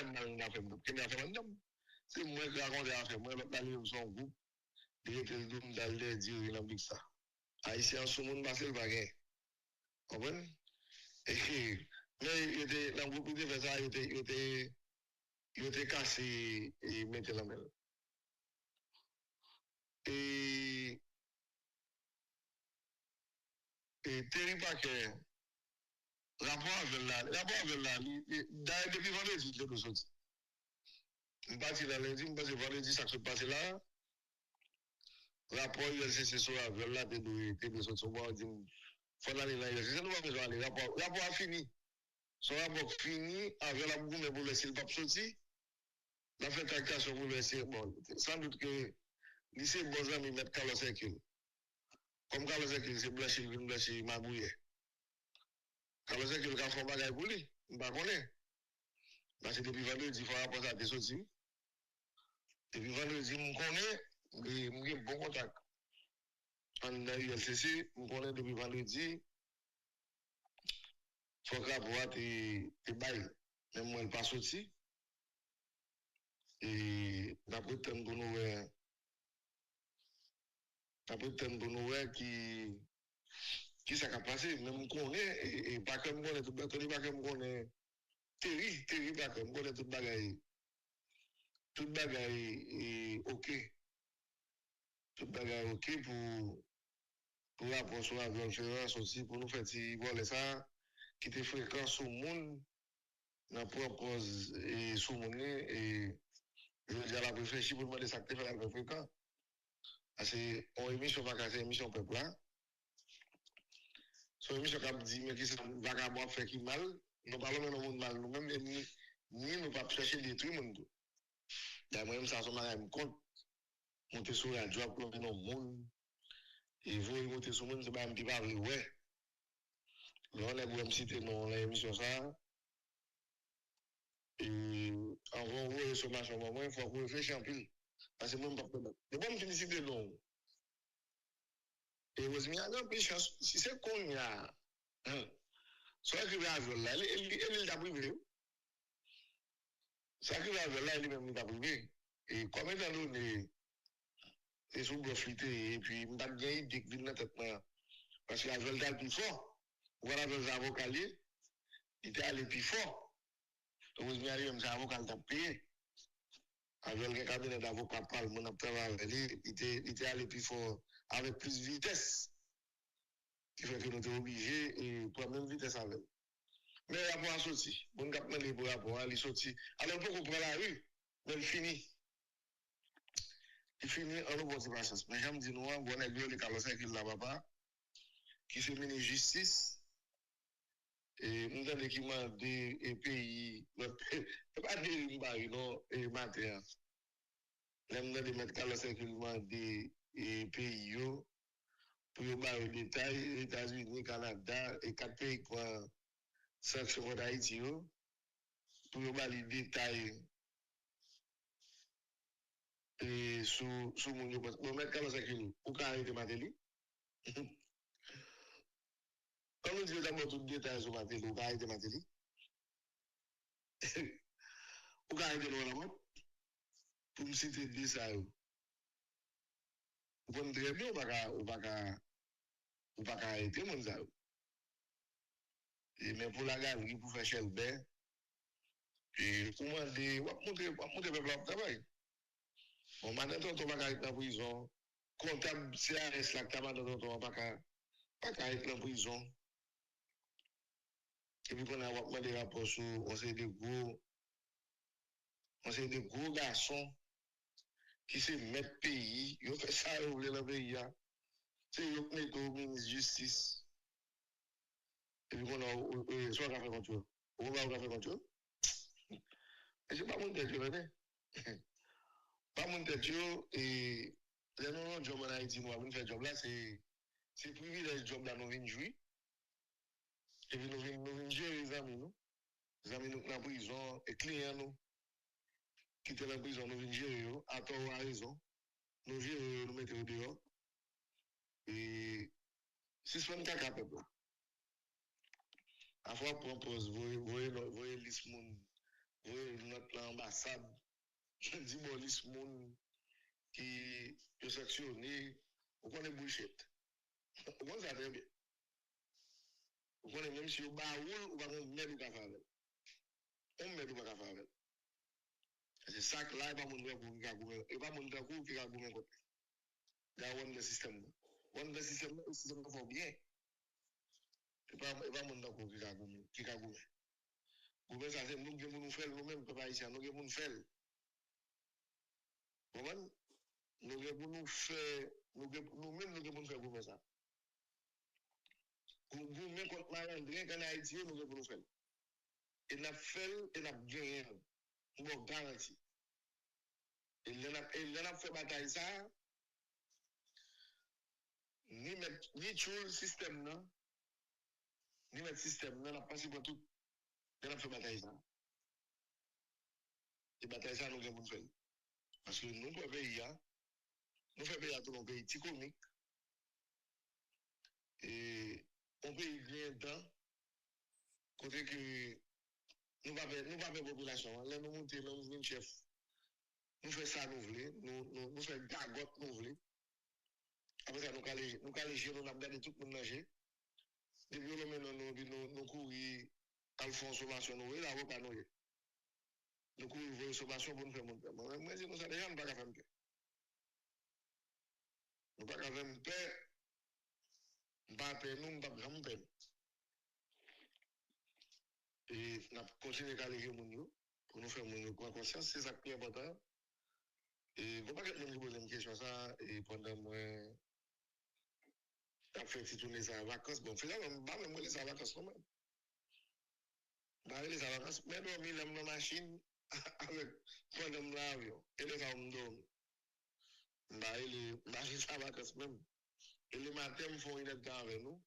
mal n'a fait qui m'a fait madame. C'est moi qui raconte à faire moi parler son groupe, il était dans le dire dans ça. Haïtien sous monde passer le bagage. Comprenez? Et mais il était dans le groupe de faire ça, il était cassé et mettait la main. Et Terry Parker, rapport avec la, depuis vendredi, il est sorti. Je suis parti dans lundi, je pense que vendredi, ça se passe là. Rapport ULCC sur la là, t'es de sorti. Moi, je dis, faut aller là, ULCC, nous allons aller. Rapport a fini. Son rapport fini, avec la boum, pour laisser le pape sorti. La fait cacation pour laisser, bon, sans doute que, lycée, bon ami, mettre Carlos Hercule. Comme Carlos Hercule, c'est blanchi, mabouillé. Carlos Hercule, a fait un bagage pour lui. Je ne connais pas. Parce que depuis vendredi, il faut rapporter à des sorties. Depuis vendredi, je connais, j'ai bon contact. En ULCC, je connais depuis vendredi, il faut que la boîte est baille. Même moi, elle pas sorti. Et d'après tant de nous, qui s'est passé, même je connais, et pas comme je connais tout le temps, pas comme je connais, Terry, pas comme je connais tout bagaille, ok. Tout bagaille ok pour rapport sur la conférence aussi, pour nous faire voler ça, qui était fréquent sur le monde, dans propose et sur le monde, et je veux dire, la réfléchir pour demander ça que tu fais la fréquent. Parce que, on émission pas qu'à émission peuple là. Son émission qui dit, mais qui c'est un vagabond fait qui mal, nous parlons de monde mal, nous-mêmes, ni nous pas chercher détruire le monde. D'ailleurs, moi-même, ça, ça me compte. Monter sur la joie pour le monde. Et vous, monter sur le monde, c'est pas un petit peu ouais. Là, on est pour me citer dans l'émission ça. Et avant, vous, sur ma chambre, moi, il faut que vous réfléchissiez un peu. Parce que moi, je ne peux pas. Et bon, je félicite non. Et vous avez un peu de chance. Si c'est qu'on y a, soit arrivé à là, elle est privé. Ça arrive à là, elle est même privé. Et comme étant donné, c'est sous profiter, et puis, je n'ai pas bien idée que vient tête parce que la veille est plus fort. Voilà, les avocats, il était allé plus fort. Donc, je vais même avocat qui a payé. Avec le cabinet d'avocat, mon travail, il était allé plus fort, avec plus de vitesse. Qui fait que nous sommes obligés et pour la même vitesse avec. Mais le rapport a sorti. Bon, cap mêlé pour rapport, il sorti. Alors, pour qu'on prenne la rue, mais il finit. Il finit en nous pas chance. Mais j'aime dire, nous, on a vu le Carlos qui là papa, qui se mène justice. Et nous avons qui m'a dit, et pays, pas des non, et matériel. Nous avons mettre Carlos qui m'a dit, et pays, pour voir les détails, États-Unis, Canada, et 4 pays qui ont sanction d'Haïti, pour voir les détails et sous mon niveau. Pour mettre Carlos Aquino, pour arrêter Matéli. Quand nous disons d'abord tout détail sur Matéli, pour arrêter Matéli. Pour arrêter nous pour me citer des ça. Vous comprenez très bien, on va pas arrêter mon ça. Mais pour la galerie, pour faire Chelbert, et pour montrer peuple à travail. Bon, maintenant, on va arrêter en prison. Comptable CRS, là, que on va pas arrêter en prison. Et puis qu'on a demandé des rapports sur, on sait des gros garçons qui se mettent pays, ils ont fait ça, ils ont voulu dans le pays. C'est eux qui mettent au ministre de justice. Et puis qu'on a, soit on a fait contrôle. On va faire contrôle. Et c'est pas mon tête, pas mon tête, et les non job en Haïti, moi, on fait job là, c'est privilège job là, nous venons jouer. Et puis nous venons gérer les amis, nous. Les amis, nous, dans la prison, et clients, nous. Qui étaient dans la prison, nous venons gérer, à tort ou à raison. Nous gérer, nous mettons dehors. Et si ce n'est pas capable, à fois propose, voyez liste Oui, notre ambassade, dit Bolis Moun qui est sectionné, on connaît bullshit. On connaît ça très bien. On connaît même si on baoul, on va mettre du café avec. On met du café avec. C'est ça que là, il va montrer pour qui a goumé. Il va montrer pour qui a goumé côté. Il y a un système. Le système va bien. Il va montrer pour qui a goumé. Qui a goumé. Goumé, ça c'est nous qui nous faisons nous-mêmes, pas ici, nous qui nous faisons. Comment? Nous qui nous faisons, nous-mêmes, nous qui nous faisons goumé ça. Goumé contre Marandré, quand Haïti, nous qui nous faisons. Et n'a fait, et n'a gagné. Nous garantis. Et n'a fait bataille ça. Ni tout le système, non? Ni le système, non, n'a pas si pour tout. On a fait bataille ça. Et bataille ça, nous avons fait. Parce que nous, pour pays, nous faisons pays à tout le pays, petit comique. Et on peut bien temps, côté que nous ne pouvons pas faire population. Là, nous montons, nous venons chef. Nous faisons ça, nous voulons. Nous faisons gagotte, nous voulons. Après ça, nous allons léger, nous avons gardé tout le monde nager. Depuis nous courir, à fond sommation, nous voulons, l'avocat, nous. Nous courons sommation pour nous faire monter. Moi, je nous ça déjà, nous ne pouvons pas faire paix. Nous ne pouvons pas faire paix. Nous ne pouvons pas faire paix. Et nous continuons à léger mon pour nous faire mon conscience, c'est ça qui est important. Et il ne faut pas que nous poser une question ça, et pendant moi, tu as fait tourner ça en vacances. Bon, finalement, je ne vais pas laisser en vacances quand même. Je vais laisser en vacances, mais dormir dans la machine avec pendant l'avion. Et les hommes dorment. Je vais laisser en vacances même. Et le matin, ils font une état avec nous.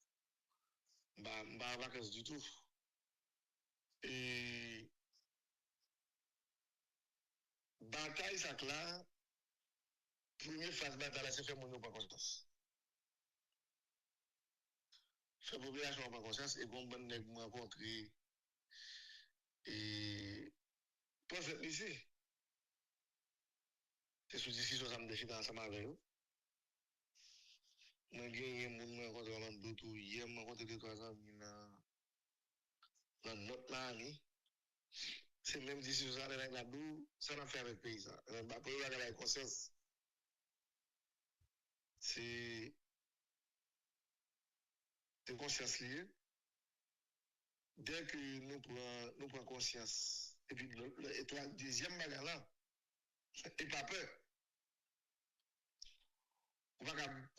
Je ne vais pas en vacances du tout. Et bataille, ça là, première phase bataille, c'est faire mon pas conscience. Faire population pas conscience et qu'on bonne nèg rencontrer et pour faire ici. C'est sous ici, ça me décide ensemble avec eux. Moi, j'ai mon rencontre dans d'autres, hier, moi, rencontré 2-3 ans dans notre année. C'est même d'ici, ça, avec la boue, ça n'a fait avec le pays, ça. Après, il y a la conscience. C'est conscience liée. Dès que nous prenons conscience, et puis, le deuxième bagarre là, et pas peur. Ou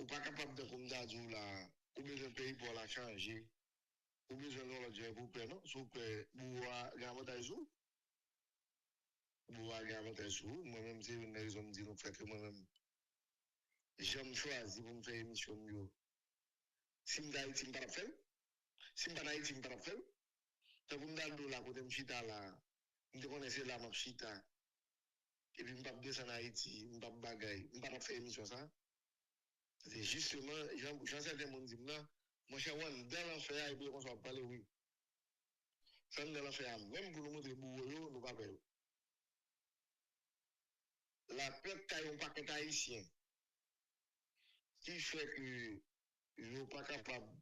pas capable de comme d'adou là, ou besoin de pays pour la changer, ou besoin de l'autre pour faire non, sous que boua gamotage sous, boua gamotage sous, moi-même c'est une raison de dire nous fait que moi-même j'aime choisir pour me faire émission mieux. Si me d'Haïti me pas faire, si me pas d'Haïti me pas faire, donc pour me d'aller là côté me chita là, me connaissez là m'a chita, et puis me pas descendre en Haïti, me pas bagaille, me pas faire émission ça. C'est justement, j'en sais des monde dit là, mon cher Wan, dans l'enfer, il peut qu'on soit parler oui. Ça nous l'a fait même pour nous montrer bourreau, nous pas faire. La peuple a un paquet haïtien qui fait que ils sont pas capables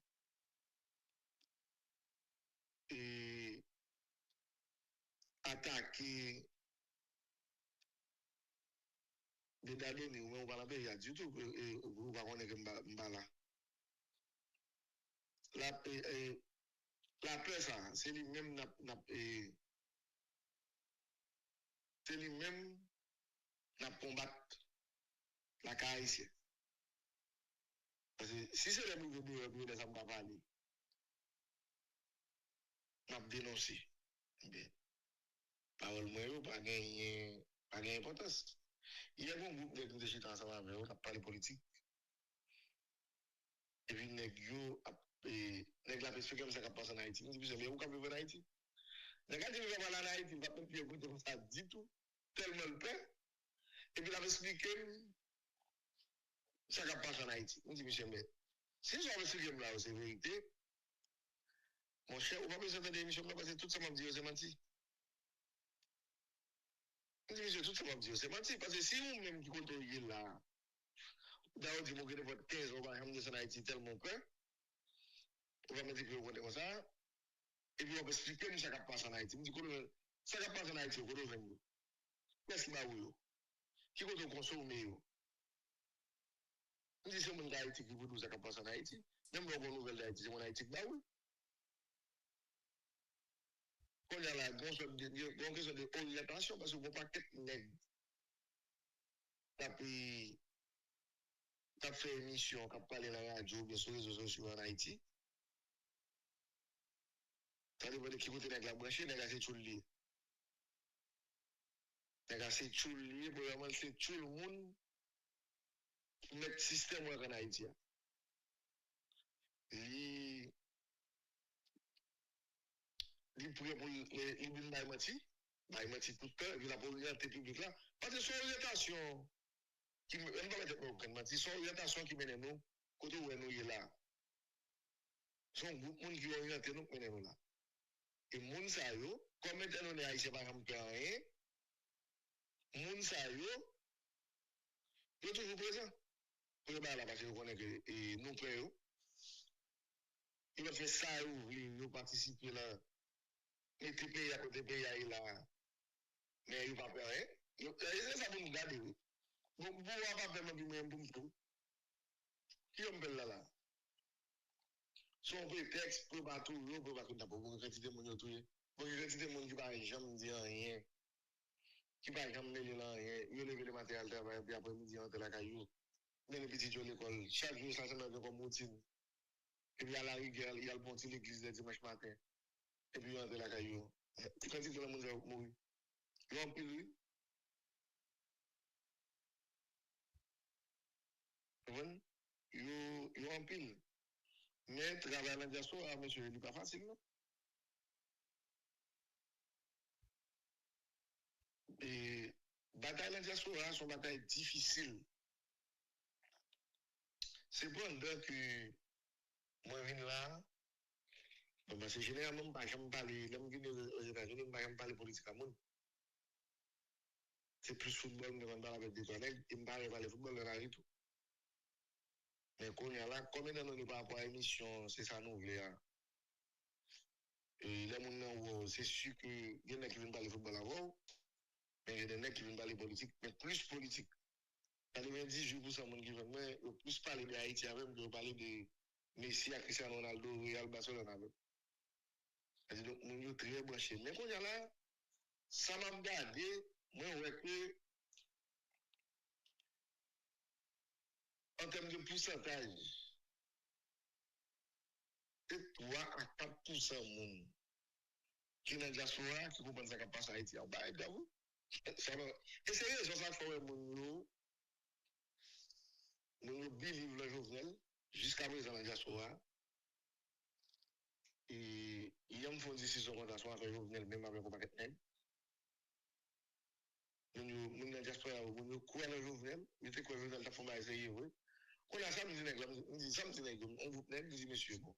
d'attaquer des dadons, mais on va la payer du tout, vous va connaître là. La paix, ça, c'est lui-même, c'est lui-même, n'a combattre la haïtienne. Parce que si c'est les mouvements de les hommes pas parler, n'a dénoncé. Parole moi, pas gagné importance. Il y a un groupe de gens ensemble avec eux, qui parlé politique. Et puis, nèg la expliqué comme ça qui passe en Haïti. Je dis, mais où qu'on peut en Haïti? Nèg a dit, je vais aller en Haïti, je vais pas plus écouter comme ça, dit tout, tellement le père. Et puis, il avait expliqué ça qui passe en Haïti. Je dis, monsieur, mais si j'avais expliqué là, c'est vérité, mon cher, on va pas besoin d'émission parce que tout ça m'a dit, c'est menti. dit, monsieur, tout ça va me dire, c'est menti, parce que si vous-même qui contrôlez là, d'ailleurs, dit, vous avez votre 15 ans, par exemple, en Haïti, tellement peur, on va me dire que vous connaissez comme ça, et puis on va expliquer ce qui passe en Haïti. Je dis, ça qui passe en Haïti, vous connaissez, qu'est-ce qui va vous? Qui vous consomme? Je dis, c'est mon Haïti qui vous dit ça qui passe en Haïti. Même dans vos nouvelles d'Haïti, c'est mon Haïti qui va vous. Quand il y a la question d'orientation, parce que vous ne pouvez pas être nègre. Tu as fait une émission, tu as parlé dans la radio, bien sûr, les réseaux sociaux en Haïti. Ça dépend de qui côté la branché, c'est tout lié. C'est tout lié, premièrement, c'est tout le monde qui met le système en Haïti. Il prend pour il menti tout le temps, il a pour l'orienter public là. Parce que son orientation, qui me pas mettre son orientation qui mène nous, côté où nous est là. Son groupe monde qui oriente nous mène nous là. Et moun sa yo, comme maintenant on est haïtien par exemple rien, moun sa yo, yo toujours présent. Pour le là parce que vous connaissez que nous prêts, il va faire ça nous participer là. Mais tout pays à côté pays là, mais il va faire rien. C'est ça pour nous garder. Vous ne pouvez pas faire même pour nous. Qui on peut là? Son prétexte pour pas tout, pour pas tout d'abord, pour quantité de monde tout. Pour quantité de monde qui va jamais dire rien. Qui va jamais dire rien. Il lever le matériel travail puis après-midi entre la caillou. Mais les petits à l'école, chaque jour ça c'est comme routine. Et puis à la rigueur, il y a le ponti l'église le dimanche matin. Et puis il entre la caillou. Quand il dit le monde va mourir. Il en pile lui. Il en pile. Mais travailler dans la diaspora, monsieur, il n'est pas facile, non? Et bataille dans la diaspora, c'est une bataille difficile. C'est pendant que moi, je viens là, parce que généralement, je ne parle pas aux États-Unis, je ne parle pas politique à monde. C'est plus football, je ne parle avec des collègues, je ne parle pas de football dans la rue. Mais quand on est là, comme on n'est pas pour émission, c'est ça nous voulons. Et là, c'est sûr qu'il y en a qui viennent parler football avant, mais il y en a qui viennent parler politique, mais plus politique. 90% de gens qui viennent, plus parler de Haïti avec, que parler de Messi, Cristiano Ronaldo, Real Barcelona. Donc, nous sommes très branchés. Mais quand on est là, ça m'a regardé, moi, je vois que, en termes de pourcentage, c'est 3 à 4% de monde qui est dans la diaspora qui comprennent ce qui passe en Haïti. Bah, bravo. Et c'est sérieux, c'est ça qu'il faut nous vivre le journal jusqu'à présent dans la diaspora. Et il y a une décision contre la soirée journal, même avec le paquet de nous dans la diaspora, nous croyons le journal, nous te croyons le journal, nous avons essayé, oui. On a ça, nous disons, on vous plaît, nous disons, monsieur, bon.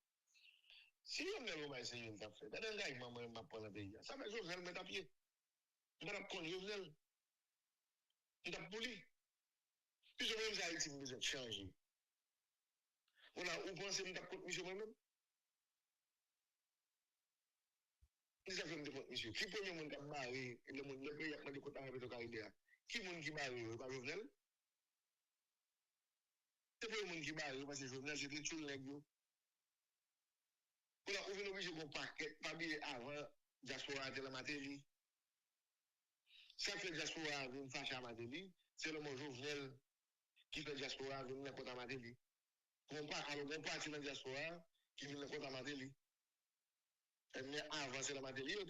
Si on a essayé, on a fait. Dans le gars, maman, m'a pas le pays. Ça fait journal, mettre à pied. On a connu journal. On a poli. Puis je même Haïti, vous besoin de changer. On a, vous pensez que nous avons monsieur moi-même? Nous avons fait monsieur. Qui peut le monde qui a barré, le monde, le pays a de côté avec le Caribéen? Qui est le monde qui barré, pas journal? C'est pas le monde qui barré, parce que journal, c'était tout le nègre. On a ouvert l'obligé qu'on paquet, pas bien avant, diaspora de la matérie. Ça fait diaspora vient fâcher à Madélie, c'est le mot Jovenel qui fait diaspora vient n'importe à Madélie. Alors, on partit dans la diaspora qui vient n'importe à Madélie. Mais avant, c'est la Madélie, et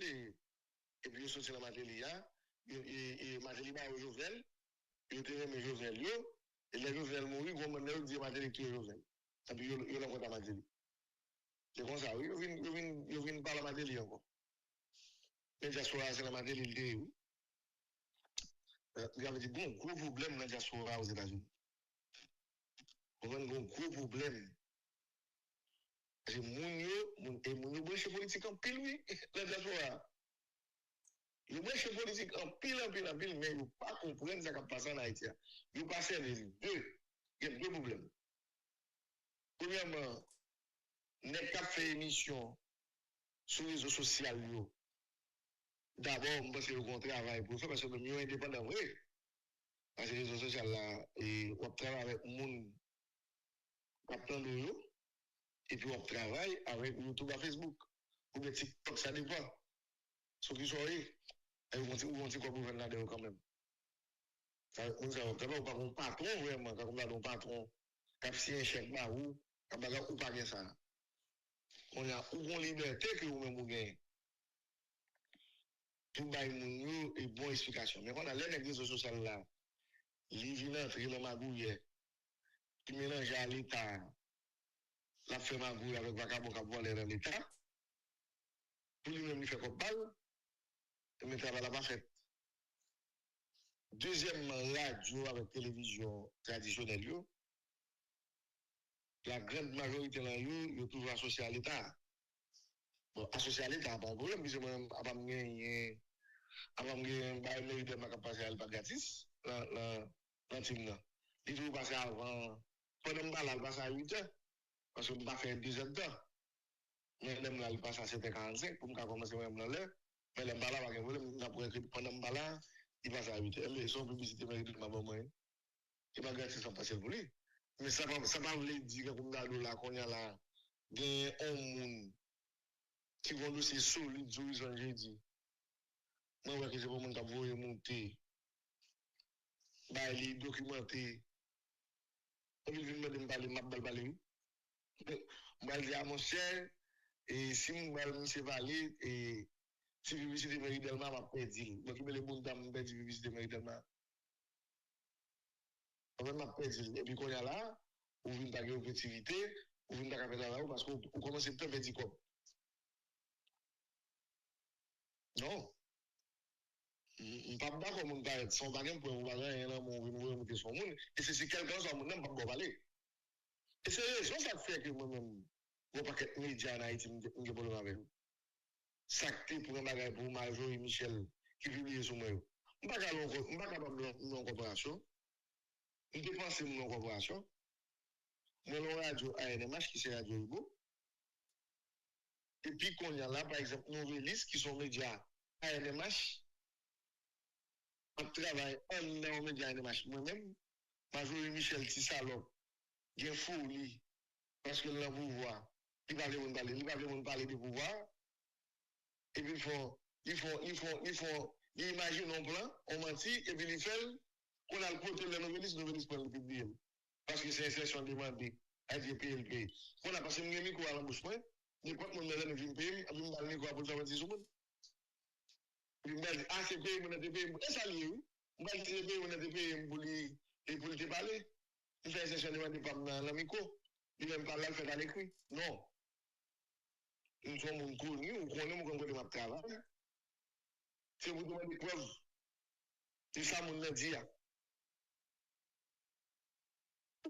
puis, ils sont sur la Madélie, et Madélie va au Jovenel, ils ont mis Jovenel, et les Jovenel mourir, on m'a dit Madélie qui est Jovenel. Et puis, ils ont n'importe à Madélie. C'est comme ça, oui, ils viennent par la Madélie encore. Mais la diaspora, c'est la Madélie, oui. Il y avait dit, bon, gros problème dans la diaspora aux États-Unis. On a un gros problème. Parce que moun yo branché politique en pile, oui, la diaspora. Le branche politique en pile, mais ils pas comprendre ce qui passe en Haïti. Ils passent les deux. Il y a deux problèmes. Premièrement, n'est pas fait émission sur les réseaux sociaux. D'abord, je pense que le travail pour ça, parce que le mieux indépendant, oui. Parce que les réseaux sociaux là, et on travaille avec le monde, captant de nous, et puis on travaille avec YouTube et Facebook. Ou bien TikTok, ça dépend. Ceux qui sont là, ils vont dire quoi pour venir là-dedans quand même. Ça, on ne peut pas un patron vraiment, quand on a un patron, quand si un chèque là, ou pas ça. On a une liberté que vous-même vous gagnez. Tout le monde et bonne explication. Mais on a les réseaux sociaux là, ils viennent entrer dans ma bouille, qui mélange à l'État, la fait ma bouille avec Vacabon qui a dans l'État, pour lui-même, il fait comme balle, mais travail là pas fait. Deuxièmement, radio avec télévision traditionnelle, la grande majorité là, ils sont toujours associés à l'État. Bon, associé à l'État, pas de problème, puisque moi, avant de gagner, je passer à gratis, dans team là. Il faut passer avant, pendant que je passe à 8 heures, parce que je ne pas faire 10 heures de temps. Mais je passe à 7h45 pour commencer à me l'heure. Mais le bala, pendant que je il passe à 8 heures. Mais son publicité mérite de ma maman. Il va gratis sans passer pour lui. Mais ça va vous dire que comme là, qu'on y a là, il y a un monde qui vont nous c'est solide, horizon jeudi. Moi, je vois que c'est pour mon cap vous monter, bah, les documenter. On vient de me parler, m'a parlé. Je vais dire à mon cher, et si je vais me parler, et si je visite Mairie Delma, je vais perdre. Donc, il y a les bons dames, je vais visiter Mairie Delma. Je vais perdre. Et puis, quand il y a là, vous venez d'avoir une activité, vous venez d'avoir là, parce que vous commencez à perdre des copes. Non. Je ne suis pas d'accord mon gars, son bagage pour vous parler, vous monter son monde. Et c'est quelqu'un qui n'a pas parler. Et c'est raison ça fait que moi-même, je ne pas que média en Haïti, je ne pas avec vous. Ça qui pour un bagage pour Marjorie Michel qui publie sur moi. Je ne suis pas capable de une corporation. Je dépense une corporation. Moi, le radio ANMH qui c'est Radio Hugo. Et puis, qu'on y a là, par exemple, nos releases qui sont médias ANMH, on travaille en média ANMH moi-même. Marjorie Michel, petit salon, il est fourni parce que le pouvoir, il va parler de pouvoir, et puis ils imaginent un plan, on mentit, et puis ils font, on a le côté de la nouvelliste pour le publier. Parce que c'est une session demandée à DPLP. On a passé une micro à l'embauchement, n'importe qui me donne une paye, puis me donne une micro pour savoir si c'est bon. Puis me dit, ah, c'est payé, on a des payés, et ça lié, oui. On va dire, payé, on a des payés pour te parler. Il fait une session demandée par la micro. Il même pas là, il fait à l'écrit. Non. Nous sommes connus, nous connaissons comment on travaille. C'est vous demander des preuves. C'est ça, mon l'a dit.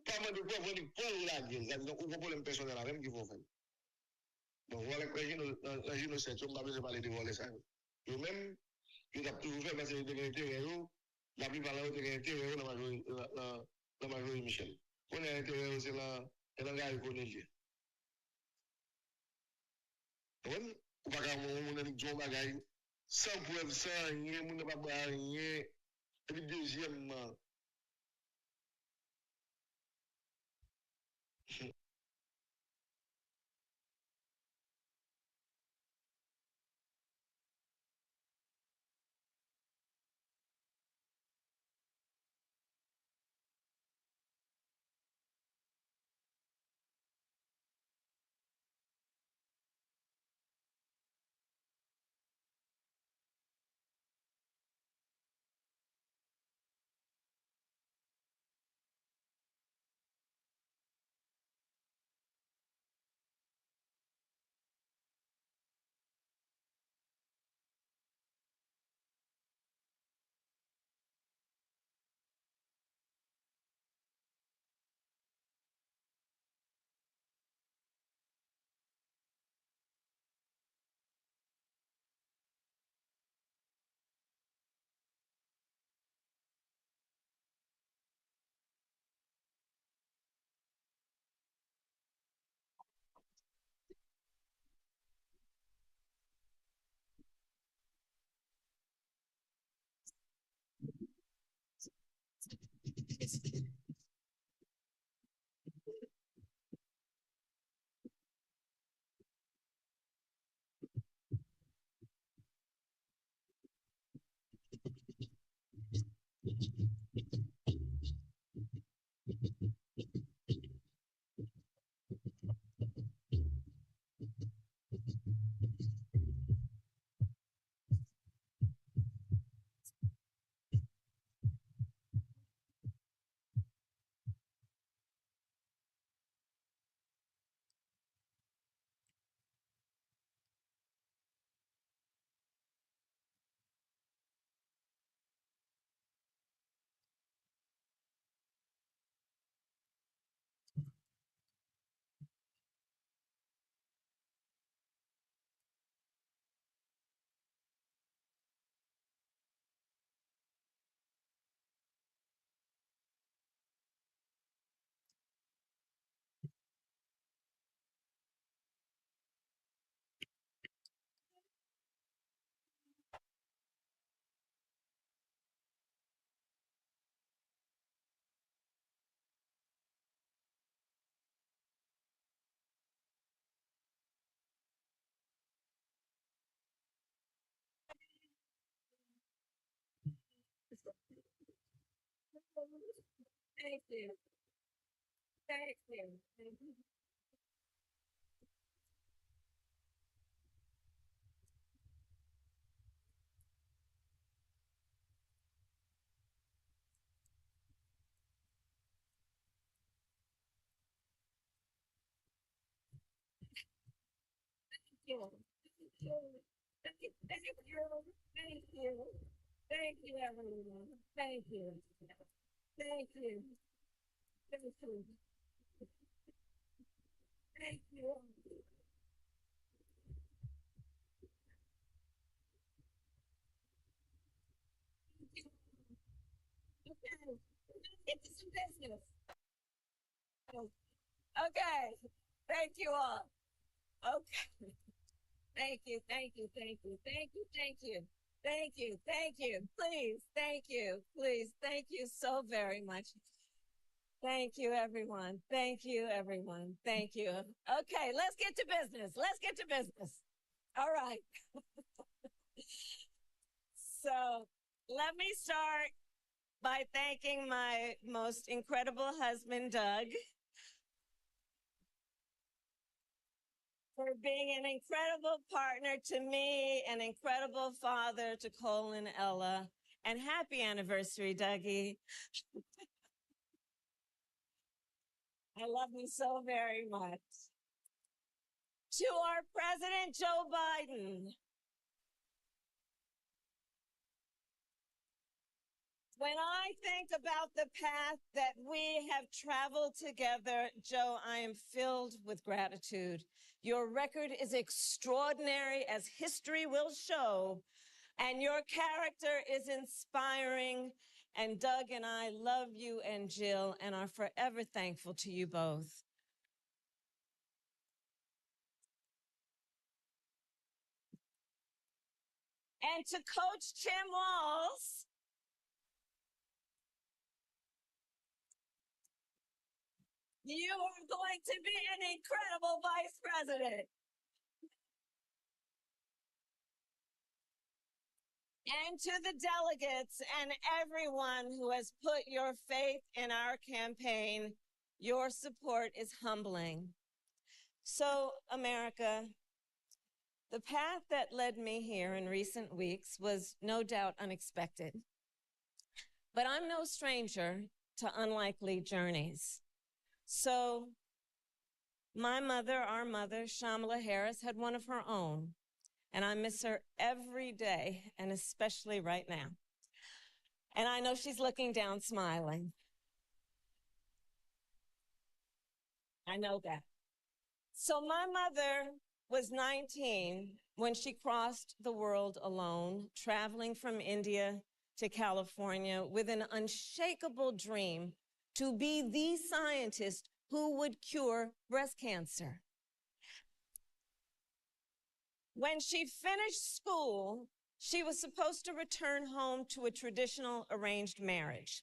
Pas mal de preuves, on dit pour la guerre. C'est-à-dire, on comprend les personnels là même qui vont faire. Donc, voilà, la génocide, on ne va pas parler de voler ça. Et même, ils ont toujours fait parce que les intérêts, la plupart des intérêts, la majorité Michel. On a intérêt, c'est la gare économique. Ou pas qu'à mon ami John Bagay, sans preuve, sans rien, mon ne pas rien. Et puis, deuxièmement, Thank you. Thank you. Thank you. Thank you. Thank you. Thank you. Thank you. Thank you, everyone. Thank you. Thank you. Thank you. Thank you. Okay. Let's get to some business. Okay. Thank you all. Okay. Thank you. Thank you. Thank you. Thank you. Thank you. Thank you. Thank you. Please. Thank you. Please. Thank you so very much. Thank you, everyone. Thank you, everyone. Thank you. Okay, let's get to business. Let's get to business. All right. So let me start by thanking my most incredible husband, Doug, for being an incredible partner to me, an incredible father to Cole and Ella. And happy anniversary, Dougie. I love you so very much. To our President Joe Biden. When I think about the path that we have traveled together, Joe, I am filled with gratitude. Your record is extraordinary, as history will show, and your character is inspiring. And Doug and I love you and Jill and are forever thankful to you both. And to Coach Tim Walls, you are going to be an incredible vice president. And to the delegates and everyone who has put your faith in our campaign, your support is humbling. So, America, the path that led me here in recent weeks was no doubt unexpected. But I'm no stranger to unlikely journeys. So, my mother, our mother, Shamala Harris, had one of her own, and I miss her every day, and especially right now. And I know she's looking down smiling. I know that. So my mother was 19 when she crossed the world alone, traveling from India to California with an unshakable dream to be the scientist who would cure breast cancer. When she finished school, she was supposed to return home to a traditional arranged marriage.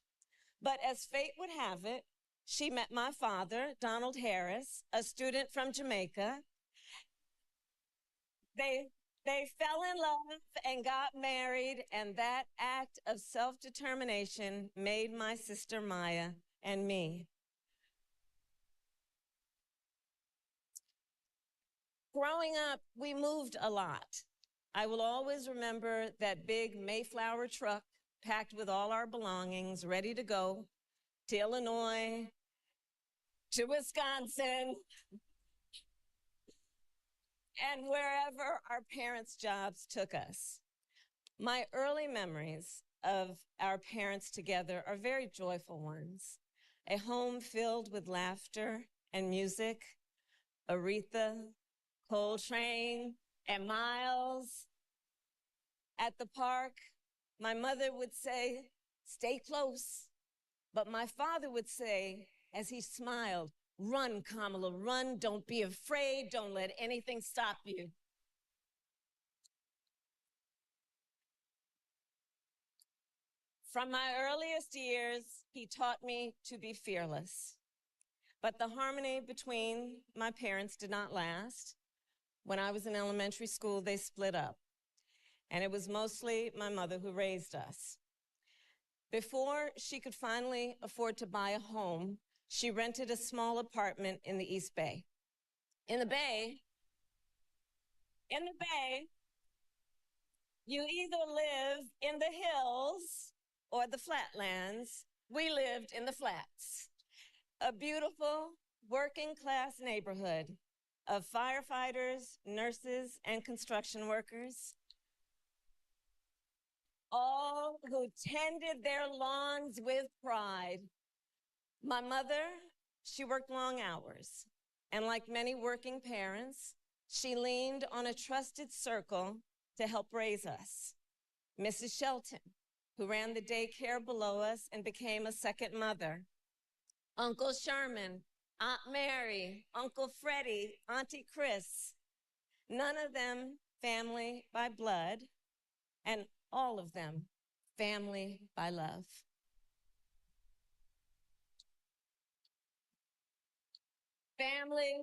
But as fate would have it, she met my father, Donald Harris, a student from Jamaica. They fell in love and got married, and that act of self-determination made my sister Maya and me. Growing up, we moved a lot. I will always remember that big Mayflower truck packed with all our belongings, ready to go to Illinois, to Wisconsin, and wherever our parents' jobs took us. My early memories of our parents together are very joyful ones. A home filled with laughter and music, Aretha, Coltrane, and Miles. At the park, my mother would say, "Stay close." But my father would say, as he smiled, "Run, Kamala, run. Don't be afraid. Don't let anything stop you." From my earliest years, he taught me to be fearless. But the harmony between my parents did not last. When I was in elementary school, they split up. And it was mostly my mother who raised us. Before she could finally afford to buy a home, she rented a small apartment in the East Bay. In the Bay, you either live in the hills or the flatlands. We lived in the flats, a beautiful working class neighborhood of firefighters, nurses, and construction workers, all who tended their lawns with pride. My mother, she worked long hours, and like many working parents, she leaned on a trusted circle to help raise us. Mrs. Shelton, who ran the daycare below us and became a second mother. Uncle Sherman, Aunt Mary, Uncle Freddie, Auntie Chris, none of them family by blood, and all of them family by love. Family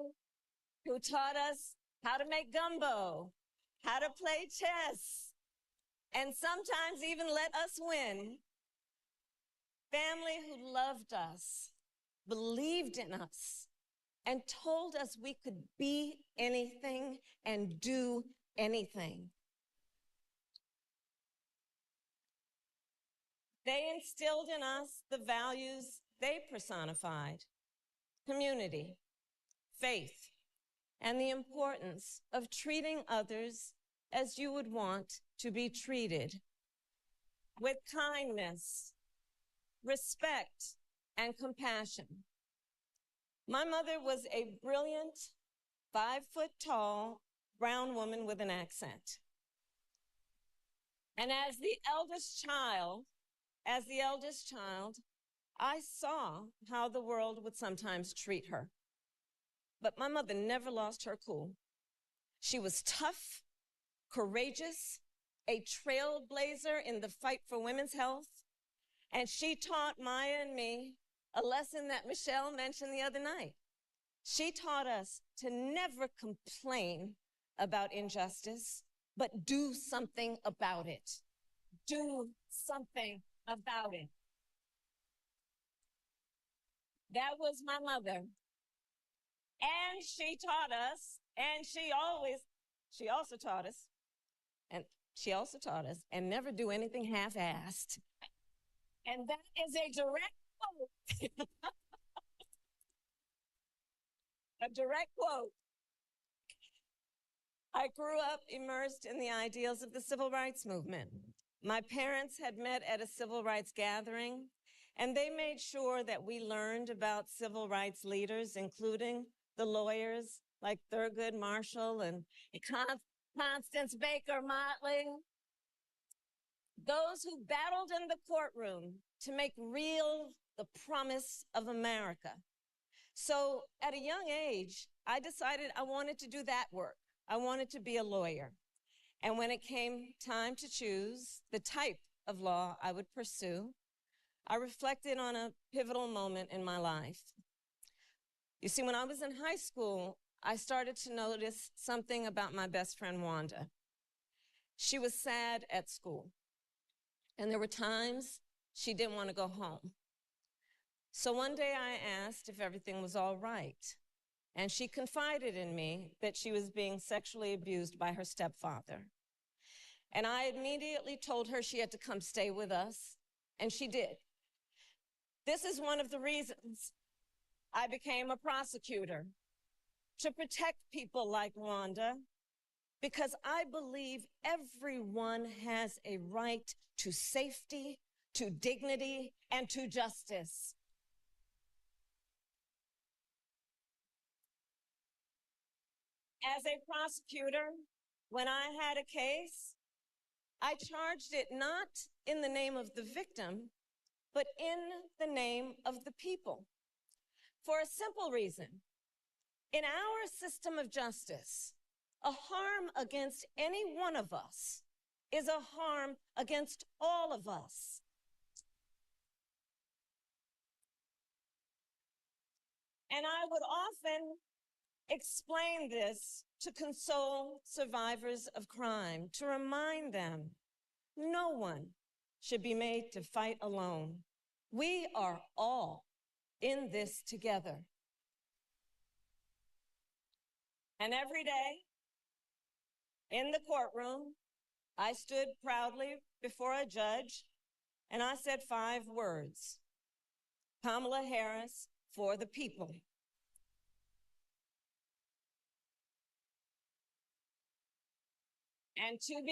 who taught us how to make gumbo, how to play chess, and sometimes even let us win. Family who loved us, believed in us, and told us we could be anything and do anything. They instilled in us the values they personified: community, faith, and the importance of treating others as you would want to be treated, with kindness, respect, and compassion. My mother was a brilliant, 5-foot-tall, brown woman with an accent. And as the eldest child, I saw how the world would sometimes treat her. But my mother never lost her cool. She was tough, courageous, a trailblazer in the fight for women's health, and she taught Maya and me a lesson that Michelle mentioned the other night. She taught us to never complain about injustice, but do something about it. Do something about it. That was my mother. And she taught us, and she also taught us, and never do anything half-assed. And that is a direct quote. A direct quote. I grew up immersed in the ideals of the civil rights movement. My parents had met at a civil rights gathering, and they made sure that we learned about civil rights leaders, including the lawyers like Thurgood Marshall and Constance Baker Motley, those who battled in the courtroom to make real the promise of America. So at a young age, I decided I wanted to do that work. I wanted to be a lawyer. And when it came time to choose the type of law I would pursue, I reflected on a pivotal moment in my life. You see, when I was in high school, I started to notice something about my best friend, Wanda. She was sad at school, and there were times she didn't want to go home. So one day I asked if everything was all right, and she confided in me that she was being sexually abused by her stepfather. And I immediately told her she had to come stay with us, and she did. This is one of the reasons I became a prosecutor, to protect people like Wanda, because I believe everyone has a right to safety, to dignity, and to justice. As a prosecutor, when I had a case, I charged it not in the name of the victim, but in the name of the people. For a simple reason. In our system of justice, a harm against any one of us is a harm against all of us. And I would often explain this to console survivors of crime, to remind them no one should be made to fight alone. We are all in this together. And every day in the courtroom, I stood proudly before a judge and I said 5 words: Kamala Harris for the people. And to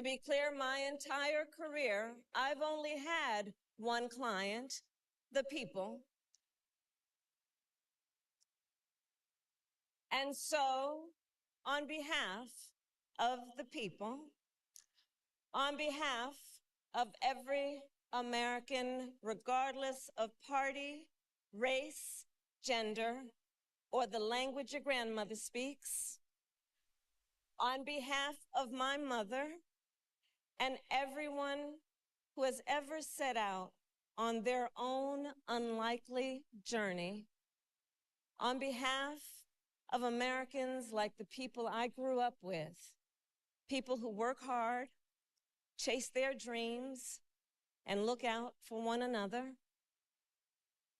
be clear, my entire career, I've only had one client, the people. And so, on behalf of the people, on behalf of every American, regardless of party, race, gender, or the language your grandmother speaks, on behalf of my mother and everyone who has ever set out on their own unlikely journey, on behalf of Americans like the people I grew up with, people who work hard, chase their dreams, and look out for one another,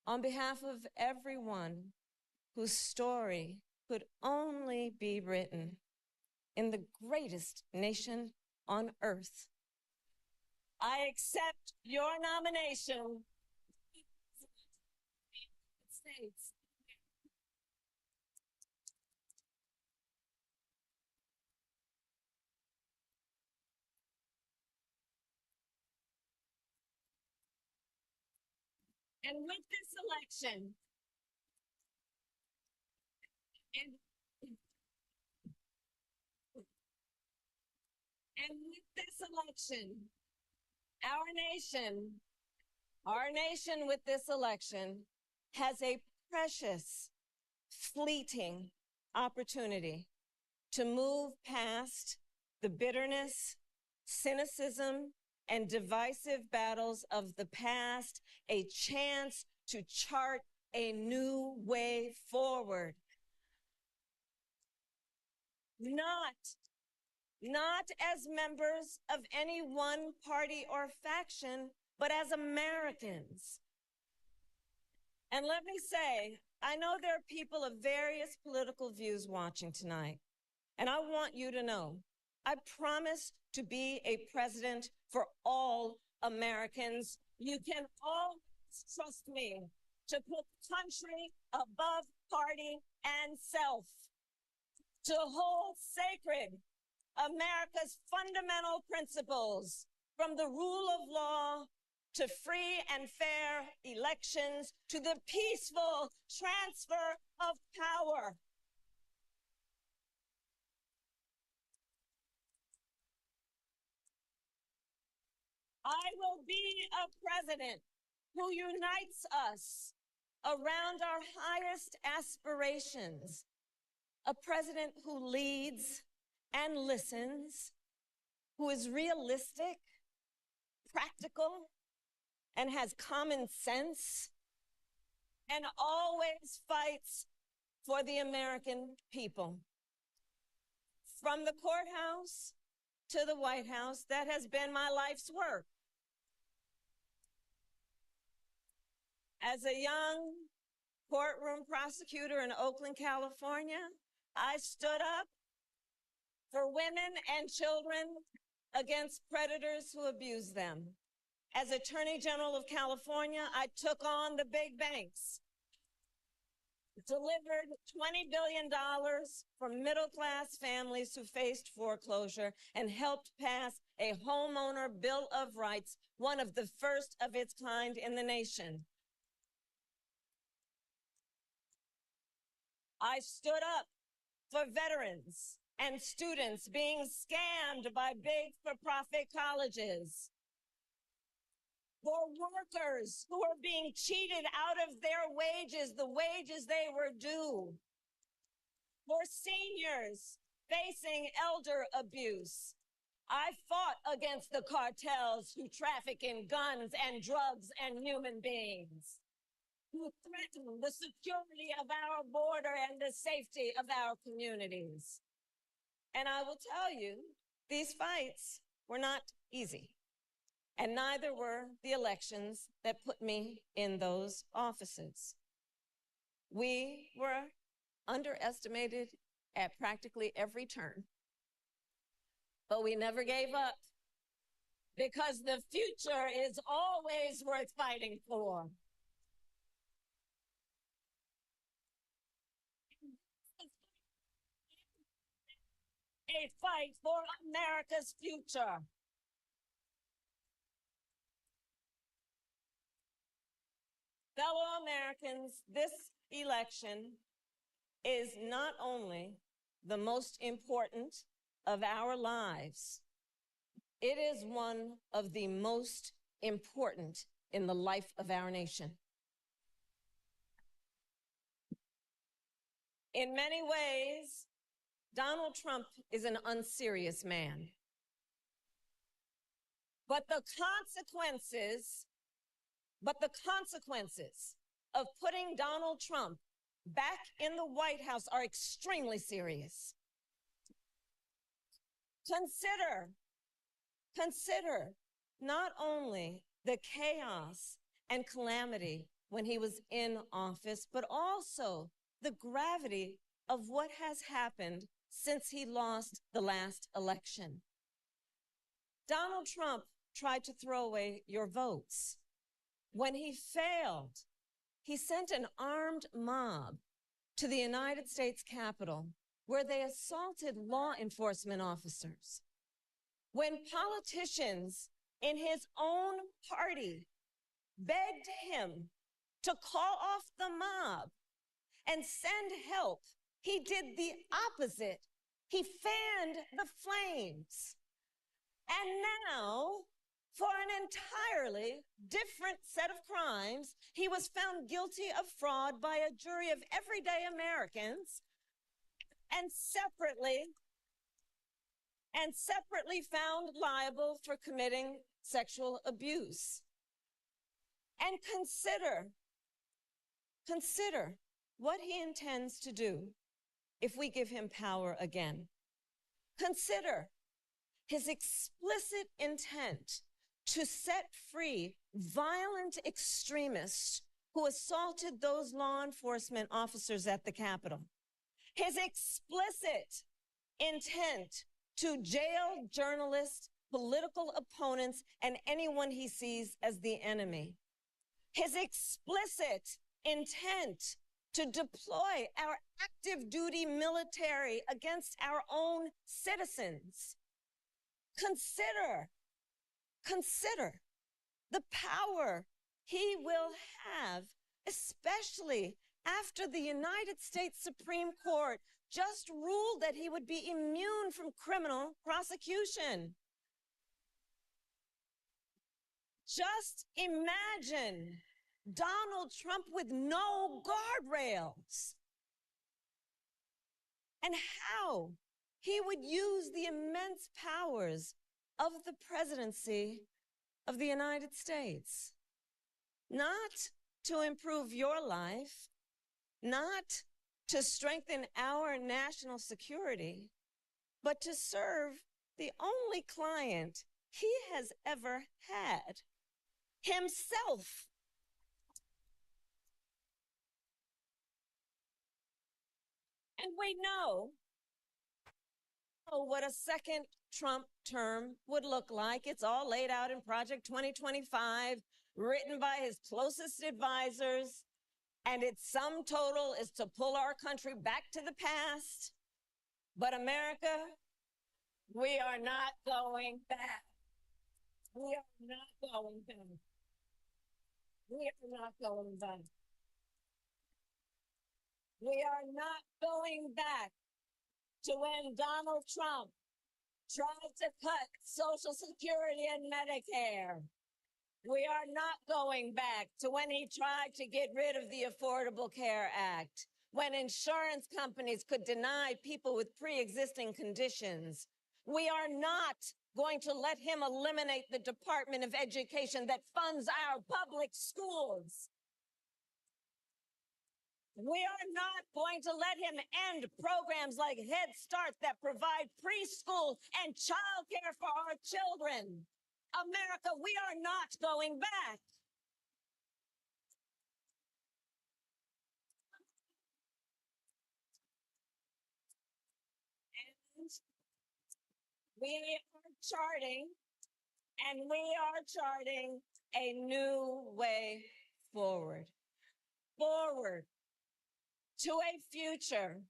on behalf of everyone whose story could only be written in the greatest nation on earth, I accept your nomination. States. And with this election, our nation with this election has a precious, fleeting opportunity to move past the bitterness, cynicism, and divisive battles of the past, a chance to chart a new way forward. Not as members of any one party or faction, but as Americans. And let me say, I know there are people of various political views watching tonight, and I want you to know, I promise to be a president for all Americans. You can always trust me to put country above party and self, to hold sacred America's fundamental principles, from the rule of law to free and fair elections to the peaceful transfer of power. I will be a president who unites us around our highest aspirations, a president who leads and listens, who is realistic, practical, and has common sense, and always fights for the American people. From the courthouse to the White House, that has been my life's work. As a young courtroom prosecutor in Oakland, California, I stood up for women and children against predators who abuse them. As Attorney General of California, I took on the big banks, delivered $20 billion for middle-class families who faced foreclosure, and helped pass a homeowner bill of rights, one of the first of its kind in the nation. I stood up for veterans and students being scammed by big for-profit colleges, for workers who are being cheated out of their wages, the wages they were due, for seniors facing elder abuse. I fought against the cartels who traffic in guns and drugs and human beings, who threaten the security of our border and the safety of our communities. And I will tell you, these fights were not easy, and neither were the elections that put me in those offices. We were underestimated at practically every turn, but we never gave up because the future is always worth fighting for. A fight for America's future. Fellow Americans, this election is not only the most important of our lives, it is one of the most important in the life of our nation. In many ways, Donald Trump is an unserious man. But the consequences of putting Donald Trump back in the White House are extremely serious. Consider not only the chaos and calamity when he was in office, but also the gravity of what has happened since he lost the last election. Donald Trump tried to throw away your votes. When he failed, he sent an armed mob to the United States Capitol where they assaulted law enforcement officers. When politicians in his own party begged him to call off the mob and send help, he did the opposite. He fanned the flames. And now, for an entirely different set of crimes, he was found guilty of fraud by a jury of everyday Americans and separately found liable for committing sexual abuse. And consider what he intends to do if we give him power again. Consider his explicit intent to set free violent extremists who assaulted those law enforcement officers at the Capitol. His explicit intent to jail journalists, political opponents, and anyone he sees as the enemy. His explicit intent to deploy our active duty military against our own citizens. Consider the power he will have, especially after the United States Supreme Court just ruled that he would be immune from criminal prosecution. Just imagine Donald Trump with no guardrails and how he would use the immense powers of the presidency of the United States, not to improve your life, not to strengthen our national security, but to serve the only client he has ever had, himself. And we know what a second Trump term would look like. It's all laid out in Project 2025, written by his closest advisors, and its sum total is to pull our country back to the past. But America, we are not going back. We are not going back. We are not going back. We are not going back to when Donald Trump tried to cut Social Security and Medicare. We are not going back to when he tried to get rid of the Affordable Care Act, when insurance companies could deny people with pre-existing conditions. We are not going to let him eliminate the Department of Education that funds our public schools. We are not going to let him end programs like Head Start that provide preschool and childcare for our children. America, we are not going back. And we are charting a new way forward to a future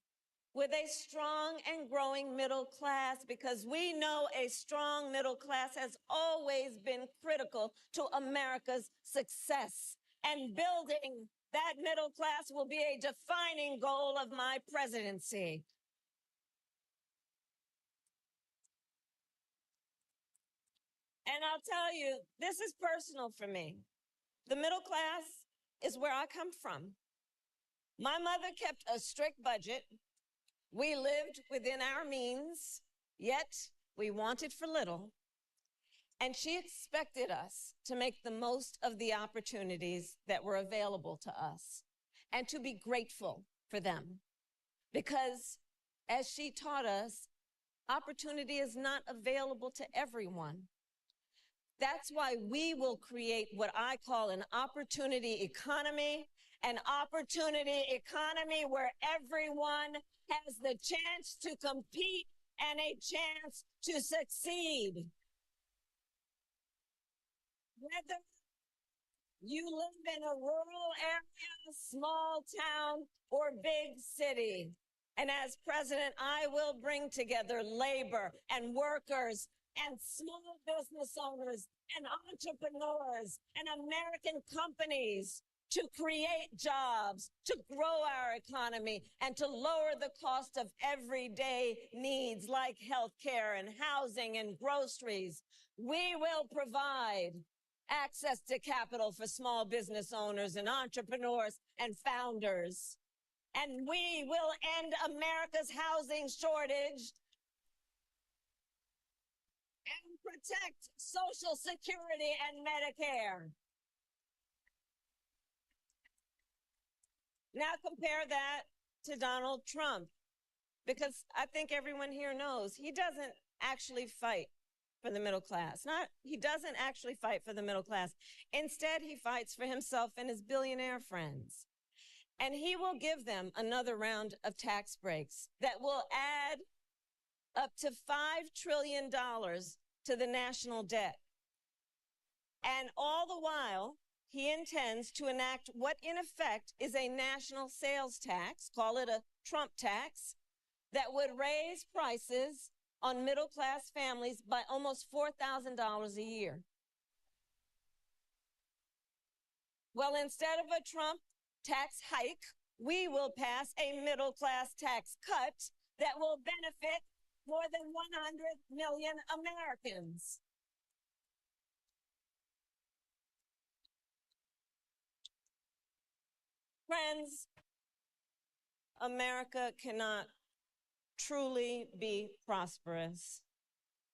with a strong and growing middle class, because we know a strong middle class has always been critical to America's success. And building that middle class will be a defining goal of my presidency. And I'll tell you, this is personal for me. The middle class is where I come from. My mother kept a strict budget. We lived within our means, yet we wanted for little. And she expected us to make the most of the opportunities that were available to us and to be grateful for them. Because as she taught us, opportunity is not available to everyone. That's why we will create what I call an opportunity economy, an opportunity economy where everyone has the chance to compete and a chance to succeed. Whether you live in a rural area, small town, or big city. And as president, I will bring together labor and workers and small business owners and entrepreneurs and American companies to create jobs, to grow our economy, and to lower the cost of everyday needs like healthcare and housing and groceries. We will provide access to capital for small business owners and entrepreneurs and founders. And we will end America's housing shortage and protect Social Security and Medicare. Now compare that to Donald Trump, because I think everyone here knows he doesn't actually fight for the middle class. He doesn't actually fight for the middle class. Instead, he fights for himself and his billionaire friends. And he will give them another round of tax breaks that will add up to $5 trillion to the national debt. And all the while, he intends to enact what in effect is a national sales tax, call it a Trump tax, that would raise prices on middle-class families by almost $4,000 a year. Well, instead of a Trump tax hike, we will pass a middle-class tax cut that will benefit more than 100 million Americans. Friends, America cannot truly be prosperous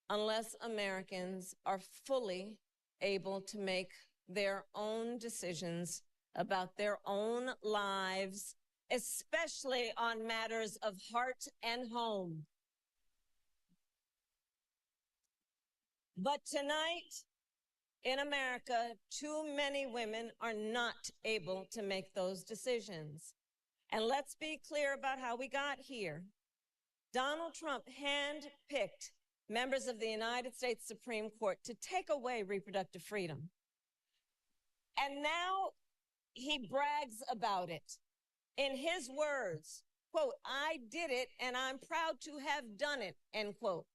unless Americans are fully able to make their own decisions about their own lives, especially on matters of heart and home. But tonight, in America, too many women are not able to make those decisions. And let's be clear about how we got here. Donald Trump handpicked members of the United States Supreme Court to take away reproductive freedom. And now he brags about it. In his words, quote, "I did it and I'm proud to have done it," end quote.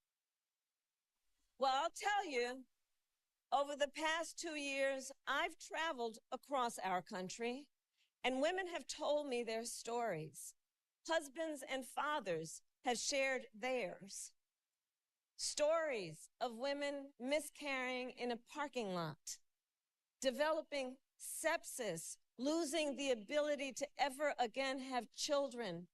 Well, I'll tell you, over the past 2 years, I've traveled across our country, and women have told me their stories. Husbands and fathers have shared theirs. Stories of women miscarrying in a parking lot, developing sepsis, losing the ability to ever again have children,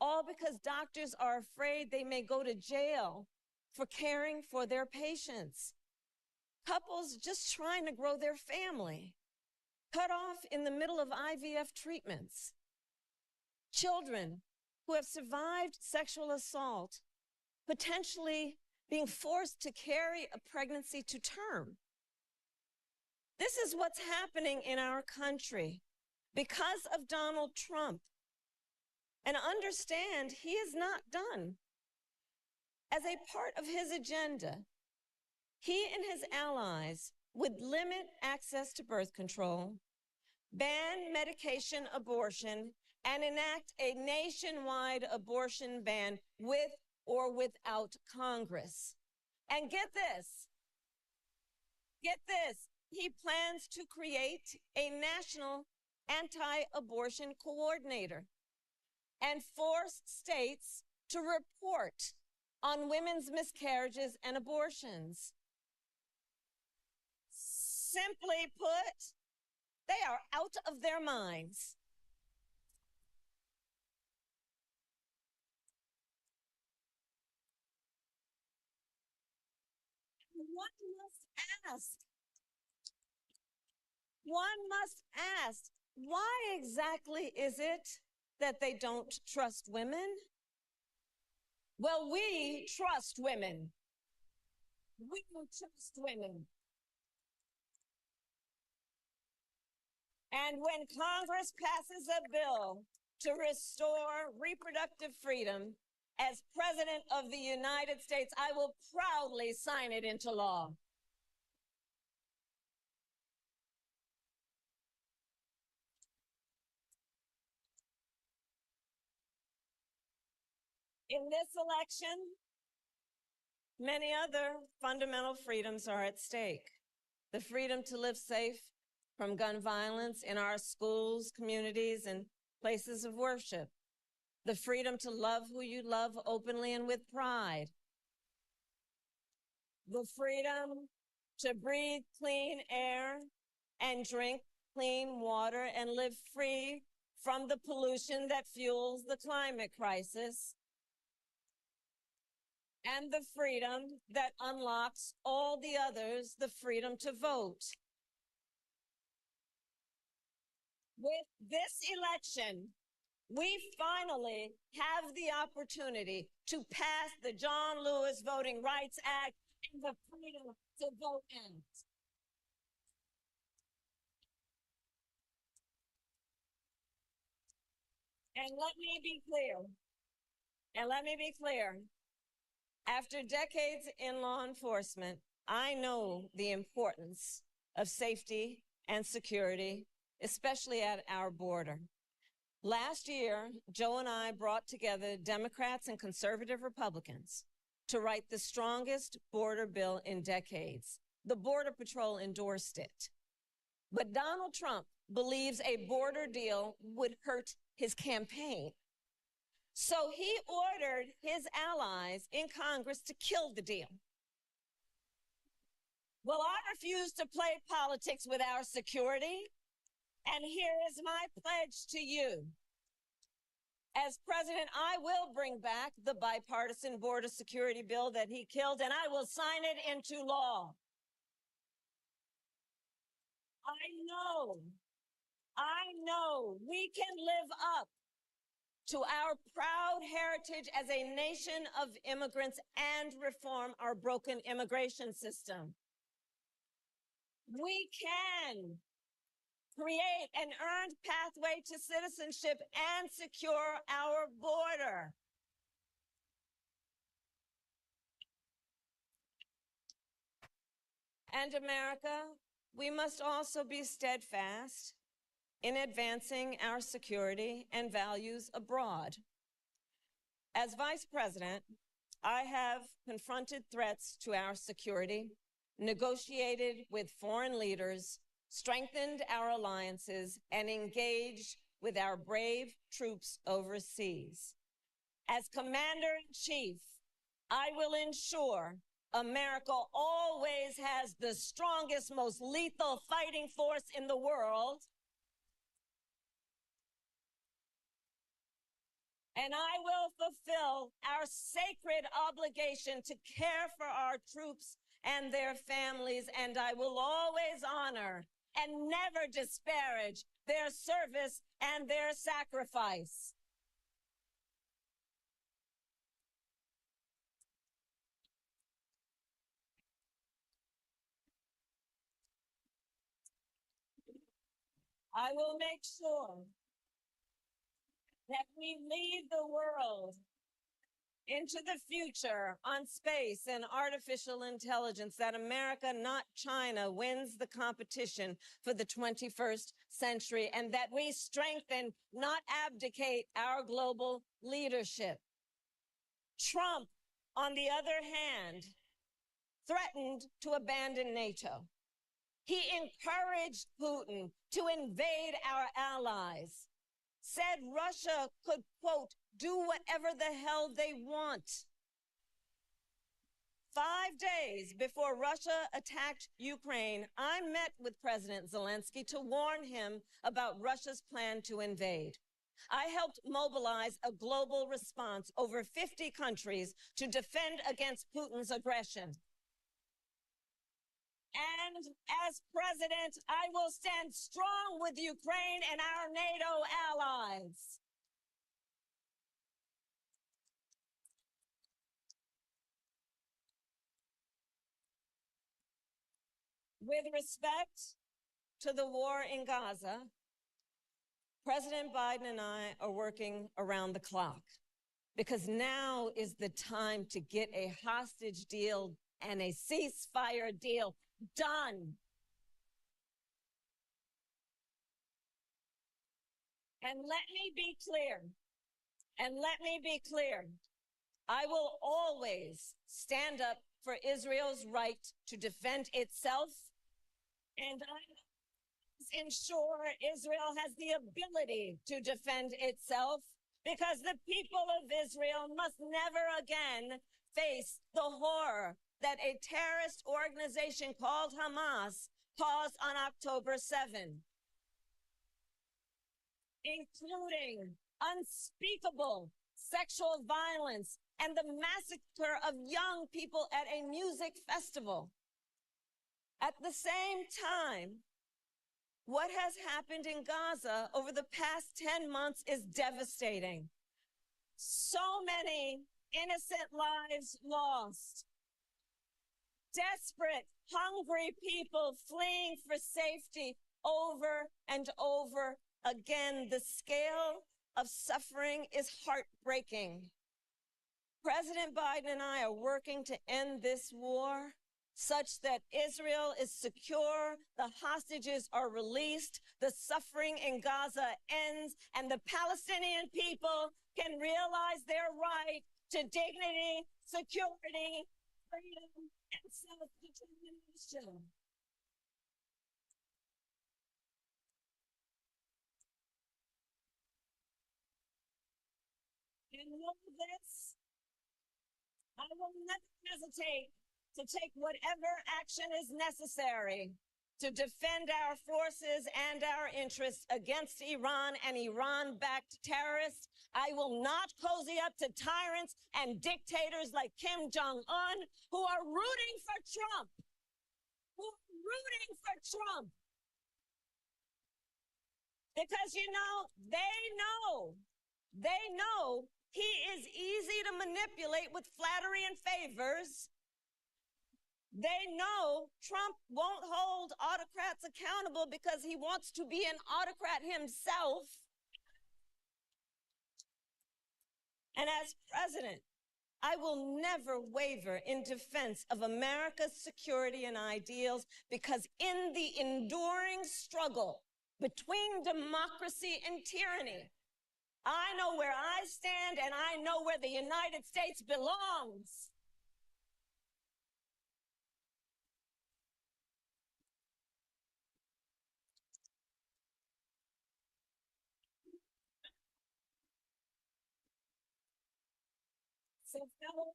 all because doctors are afraid they may go to jail for caring for their patients. Couples just trying to grow their family, cut off in the middle of IVF treatments. children who have survived sexual assault, potentially being forced to carry a pregnancy to term. This is what's happening in our country because of Donald Trump. And understand, he is not done. As a part of his agenda, he and his allies would limit access to birth control, ban medication abortion, and enact a nationwide abortion ban with or without Congress. And get this, he plans to create a national anti-abortion coordinator and force states to report on women's miscarriages and abortions. Simply put, they are out of their minds. One must ask, why exactly is it that they don't trust women? Well, we trust women. We trust women. And when Congress passes a bill to restore reproductive freedom, as President of the United States, I will proudly sign it into law. In this election, many other fundamental freedoms are at stake. The freedom to live safe from gun violence in our schools, communities, and places of worship. The freedom to love who you love openly and with pride. The freedom to breathe clean air and drink clean water and live free from the pollution that fuels the climate crisis. And the freedom that unlocks all the others, the freedom to vote. With this election, we finally have the opportunity to pass the John Lewis Voting Rights Act and the Freedom to Vote Act. And let me be clear. After decades in law enforcement, I know the importance of safety and security, especially at our border. Last year, Joe and I brought together Democrats and conservative Republicans to write the strongest border bill in decades. The Border Patrol endorsed it. But Donald Trump believes a border deal would hurt his campaign. So he ordered his allies in Congress to kill the deal. Well, I refuse to play politics with our security. And here is my pledge to you. As president, I will bring back the bipartisan border security bill that he killed, and I will sign it into law. I know we can live up to our proud heritage as a nation of immigrants and reform our broken immigration system. We can create an earned pathway to citizenship and secure our border. And America, we must also be steadfast in advancing our security and values abroad. As Vice President, I have confronted threats to our security, negotiated with foreign leaders, strengthened our alliances, and engaged with our brave troops overseas. As Commander-in-Chief, I will ensure America always has the strongest, most lethal fighting force in the world. And I will fulfill our sacred obligation to care for our troops and their families, and I will always honor and never disparage their service and their sacrifice. I will make sure that we lead the world into the future on space and artificial intelligence, that America, not China, wins the competition for the 21st century, and that we strengthen, not abdicate, our global leadership. Trump, on the other hand, threatened to abandon NATO. He encouraged Putin to invade our allies, said Russia could, quote, do whatever the hell they want. 5 days before Russia attacked Ukraine, I met with President Zelensky to warn him about Russia's plan to invade. I helped mobilize a global response, over 50 countries, to defend against Putin's aggression. And as president, I will stand strong with Ukraine and our NATO allies. With respect to the war in Gaza, President Biden and I are working around the clock, because now is the time to get a hostage deal and a ceasefire deal done. And let me be clear, I will always stand up for Israel's right to defend itself, and I must ensure Israel has the ability to defend itself, because the people of Israel must never again face the horror that a terrorist organization called Hamas caused on October 7, including unspeakable sexual violence and the massacre of young people at a music festival. At the same time, what has happened in Gaza over the past 10 months is devastating. So many innocent lives lost. Desperate, hungry people fleeing for safety over and over again. The scale of suffering is heartbreaking. President Biden and I are working to end this war such that Israel is secure, the hostages are released, the suffering in Gaza ends, and the Palestinian people can realize their right to dignity, security, freedom, and self-determination. In all of this, I will never hesitate to take whatever action is necessary to defend our forces and our interests against Iran and Iran-backed terrorists. I will not cozy up to tyrants and dictators like Kim Jong-un, who are rooting for Trump. Because, you know, they know he is easy to manipulate with flattery and favors. They know Trump won't hold autocrats accountable because he wants to be an autocrat himself. And as president, I will never waver in defense of America's security and ideals, because in the enduring struggle between democracy and tyranny, I know where I stand, and I know where the United States belongs. So fellow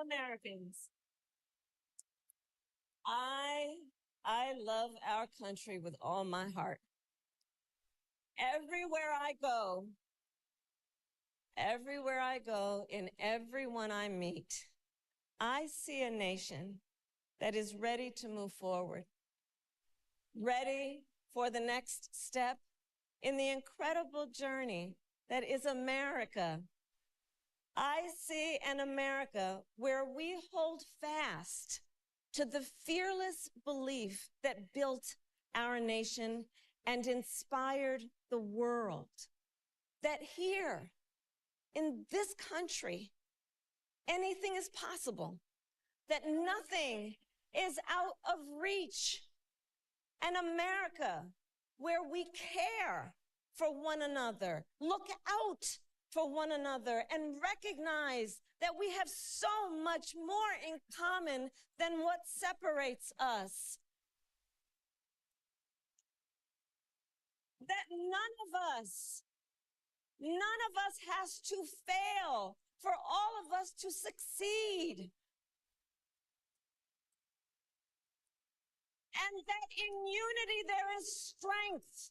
Americans, I love our country with all my heart. Everywhere I go, in everyone I meet, I see a nation that is ready to move forward, ready for the next step in the incredible journey that is America. I see an America where we hold fast to the fearless belief that built our nation and inspired the world, that here in this country, anything is possible, that nothing is out of reach. An America where we care for one another, look out for one another, and recognize that we have so much more in common than what separates us. That none of us has to fail for all of us to succeed. And that in unity there is strength.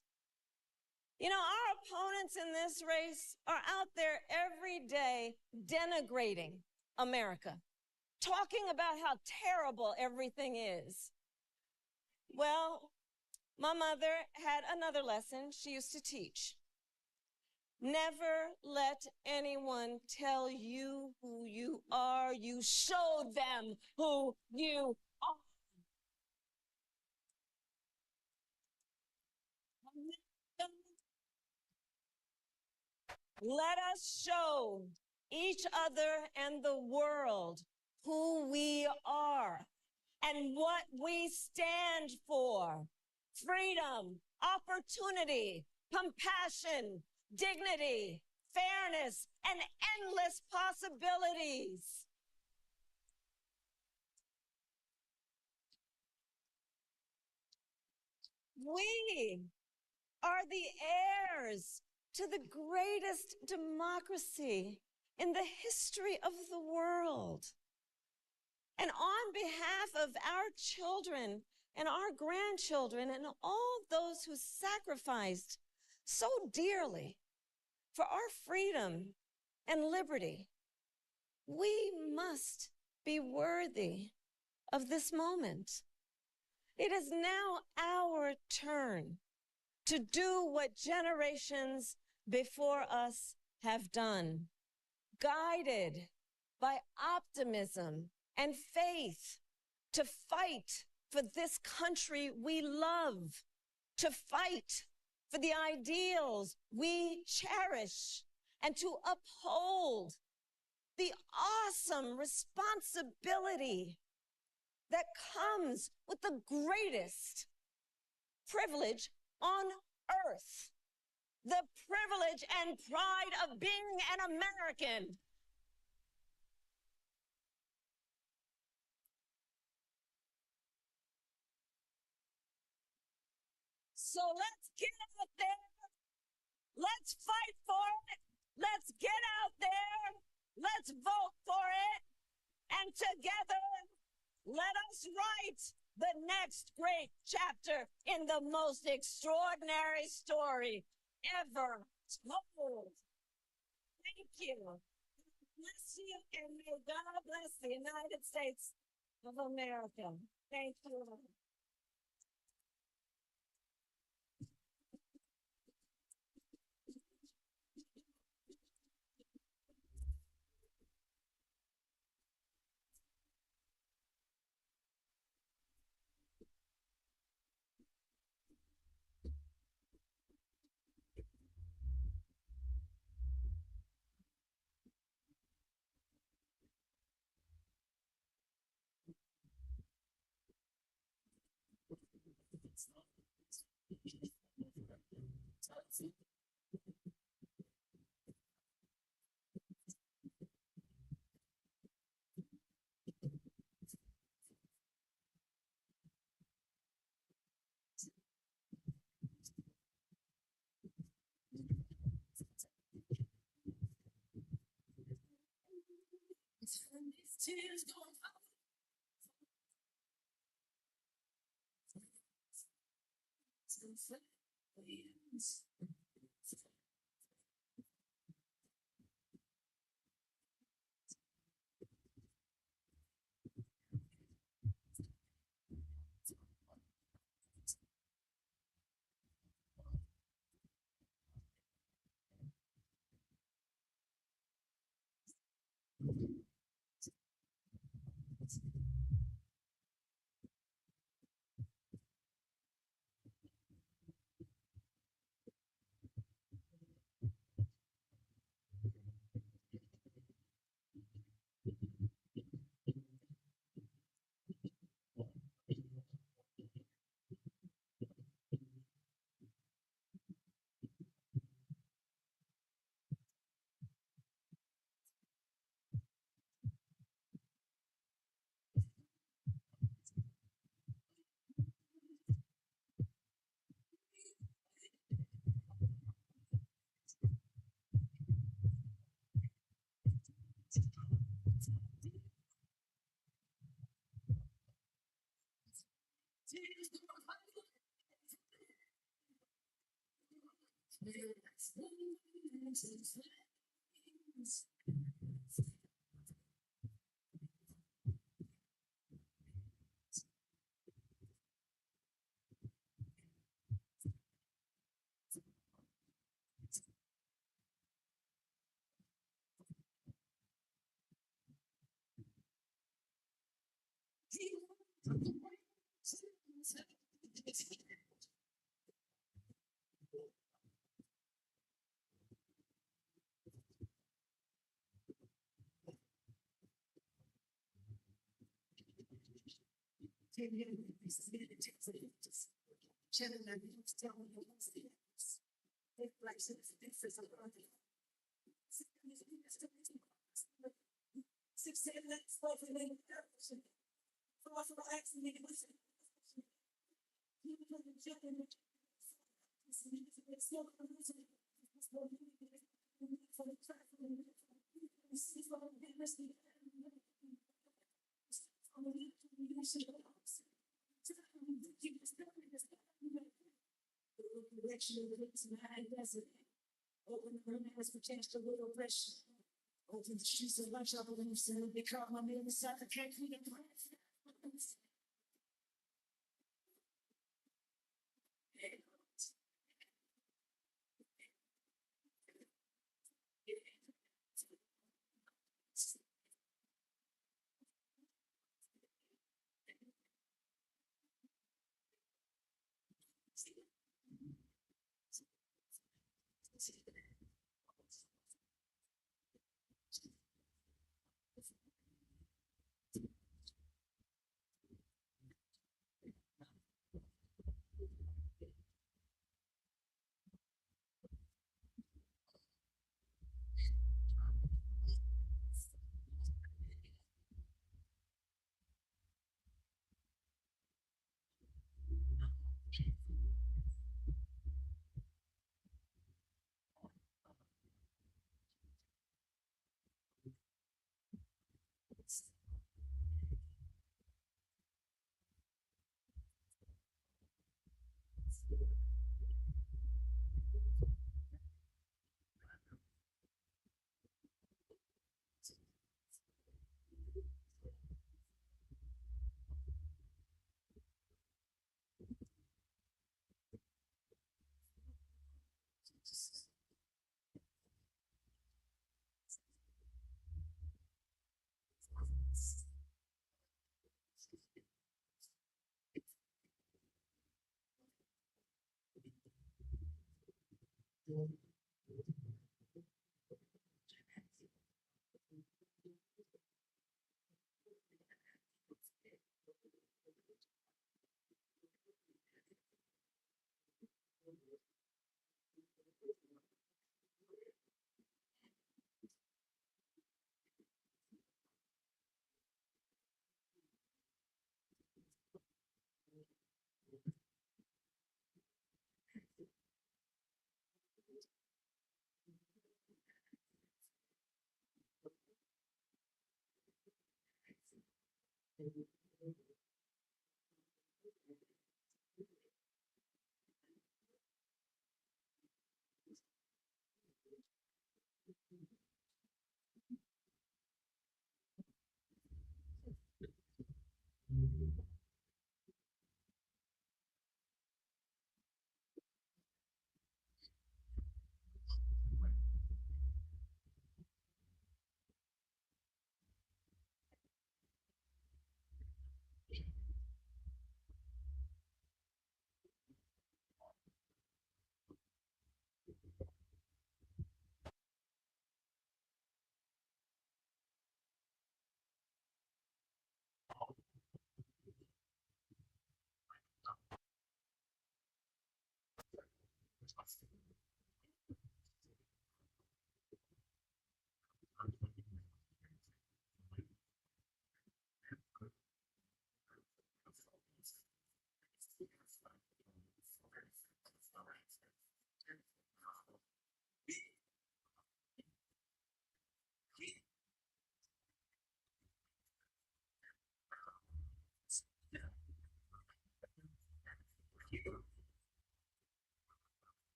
You know, our opponents in this race are out there every day denigrating America, talking about how terrible everything is. Well, my mother had another lesson she used to teach. Never let anyone tell you who you are. You show them who you are. Let us show each other and the world who we are and what we stand for. Freedom, opportunity, compassion, dignity, fairness, and endless possibilities. We are the heirs to the greatest democracy in the history of the world. And on behalf of our children and our grandchildren and all those who sacrificed so dearly for our freedom and liberty, we must be worthy of this moment. It is now our turn to do what generations before us have done, guided by optimism and faith, to fight for this country we love, to fight for the ideals we cherish, and to uphold the awesome responsibility that comes with the greatest privilege on earth, the privilege and pride of being an American. So let's get out there. Let's fight for it. Let's get out there. Let's vote for it. And together, let us write the next great chapter in the most extraordinary story ever told. Thank you. Bless you, and may God bless the United States of America. Thank you. Tears don't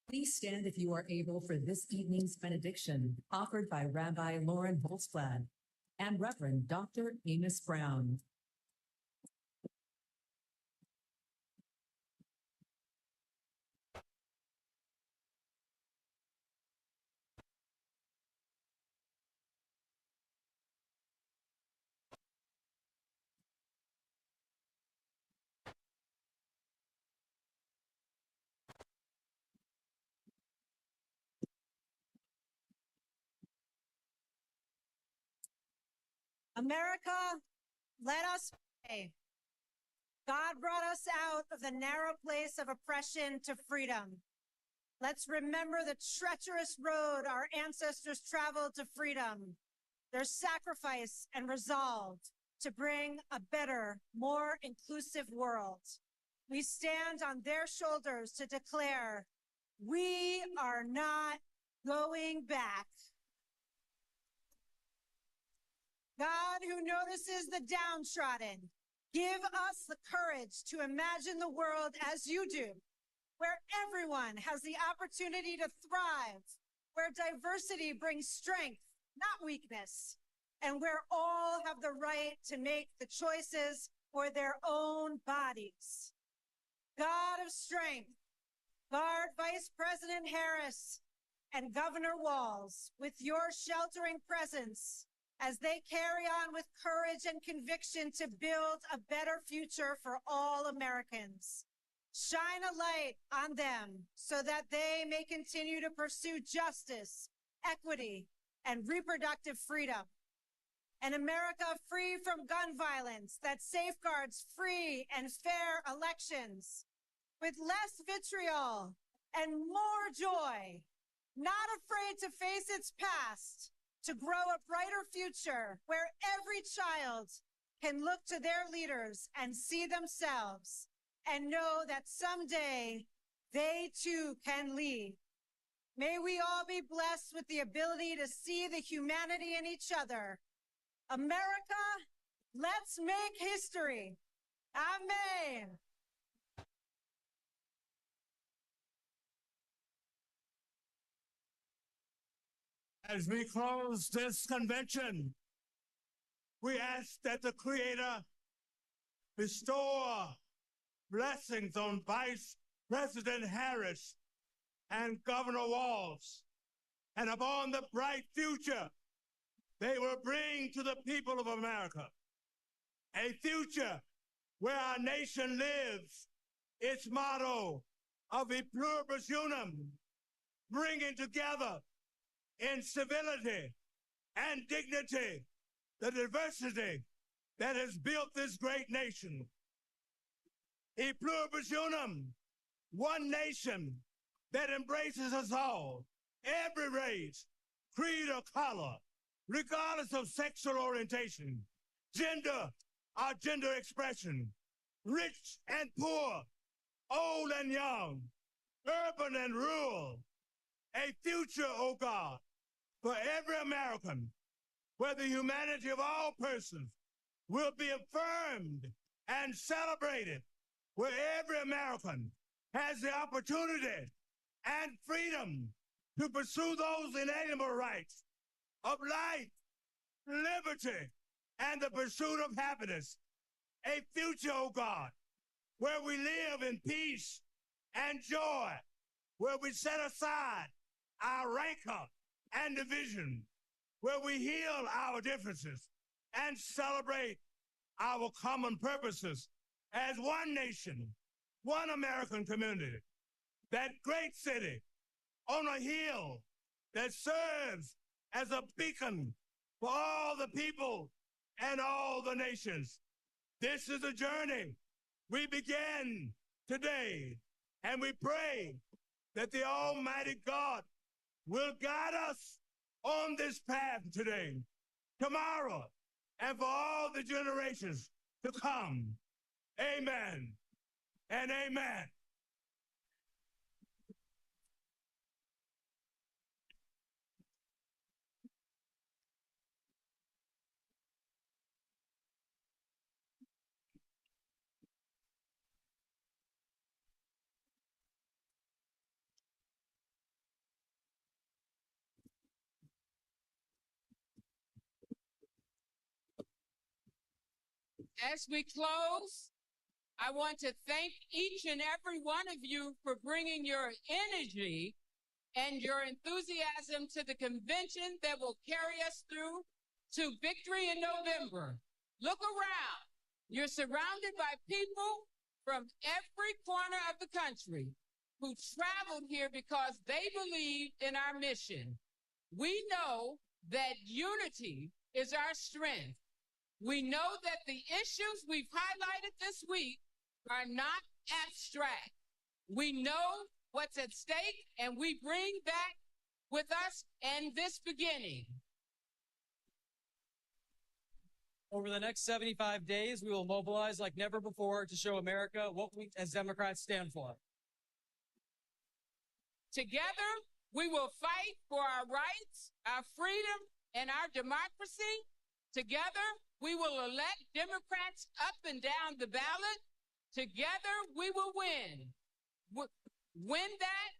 Please stand if you are able for this evening's benediction, offered by Rabbi Lauren Holzblad and Reverend Dr. Amos Brown. America, let us pray. God brought us out of the narrow place of oppression to freedom. Let's remember the treacherous road our ancestors traveled to freedom, their sacrifice and resolve to bring a better, more inclusive world. We stand on their shoulders to declare, we are not going back. God, who notices the downtrodden, give us the courage to imagine the world as you do, where everyone has the opportunity to thrive, where diversity brings strength, not weakness, and where all have the right to make the choices for their own bodies. God of strength, guard Vice President Harris and Governor Walz with your sheltering presence as they carry on with courage and conviction to build a better future for all Americans. Shine a light on them so that they may continue to pursue justice, equity, and reproductive freedom. An America free from gun violence that safeguards free and fair elections, with less vitriol and more joy, not afraid to face its past, to grow a brighter future where every child can look to their leaders and see themselves and know that someday they too can lead. May we all be blessed with the ability to see the humanity in each other. America, let's make history. Amen. As we close this convention, we ask that the Creator bestow blessings on Vice President Harris and Governor Walz, and upon the bright future they will bring to the people of America. A future where our nation lives its motto of e pluribus unum, bringing together in civility and dignity the diversity that has built this great nation. E pluribus unum, one nation that embraces us all, every race, creed, or color, regardless of sexual orientation, gender, or gender expression, rich and poor, old and young, urban and rural. A future, oh God, for every American, where the humanity of all persons will be affirmed and celebrated, where every American has the opportunity and freedom to pursue those inalienable rights of life, liberty, and the pursuit of happiness. A future, oh God, where we live in peace and joy, where we set aside our rancor and division, where we heal our differences and celebrate our common purposes as one nation, one American community, that great city on a hill that serves as a beacon for all the people and all the nations. This is a journey we begin today, and we pray that the Almighty God will guide us on this path today, tomorrow, and for all the generations to come. Amen and amen. As we close, I want to thank each and every one of you for bringing your energy and your enthusiasm to the convention that will carry us through to victory in November. Look around. You're surrounded by people from every corner of the country who traveled here because they believe in our mission. We know that unity is our strength. We know that the issues we've highlighted this week are not abstract. We know what's at stake, and we bring that with us and this beginning. Over the next 75 days, we will mobilize like never before to show America what we as Democrats stand for. Together, we will fight for our rights, our freedom, and our democracy. Together, we will elect Democrats up and down the ballot. Together, we will win. Win that,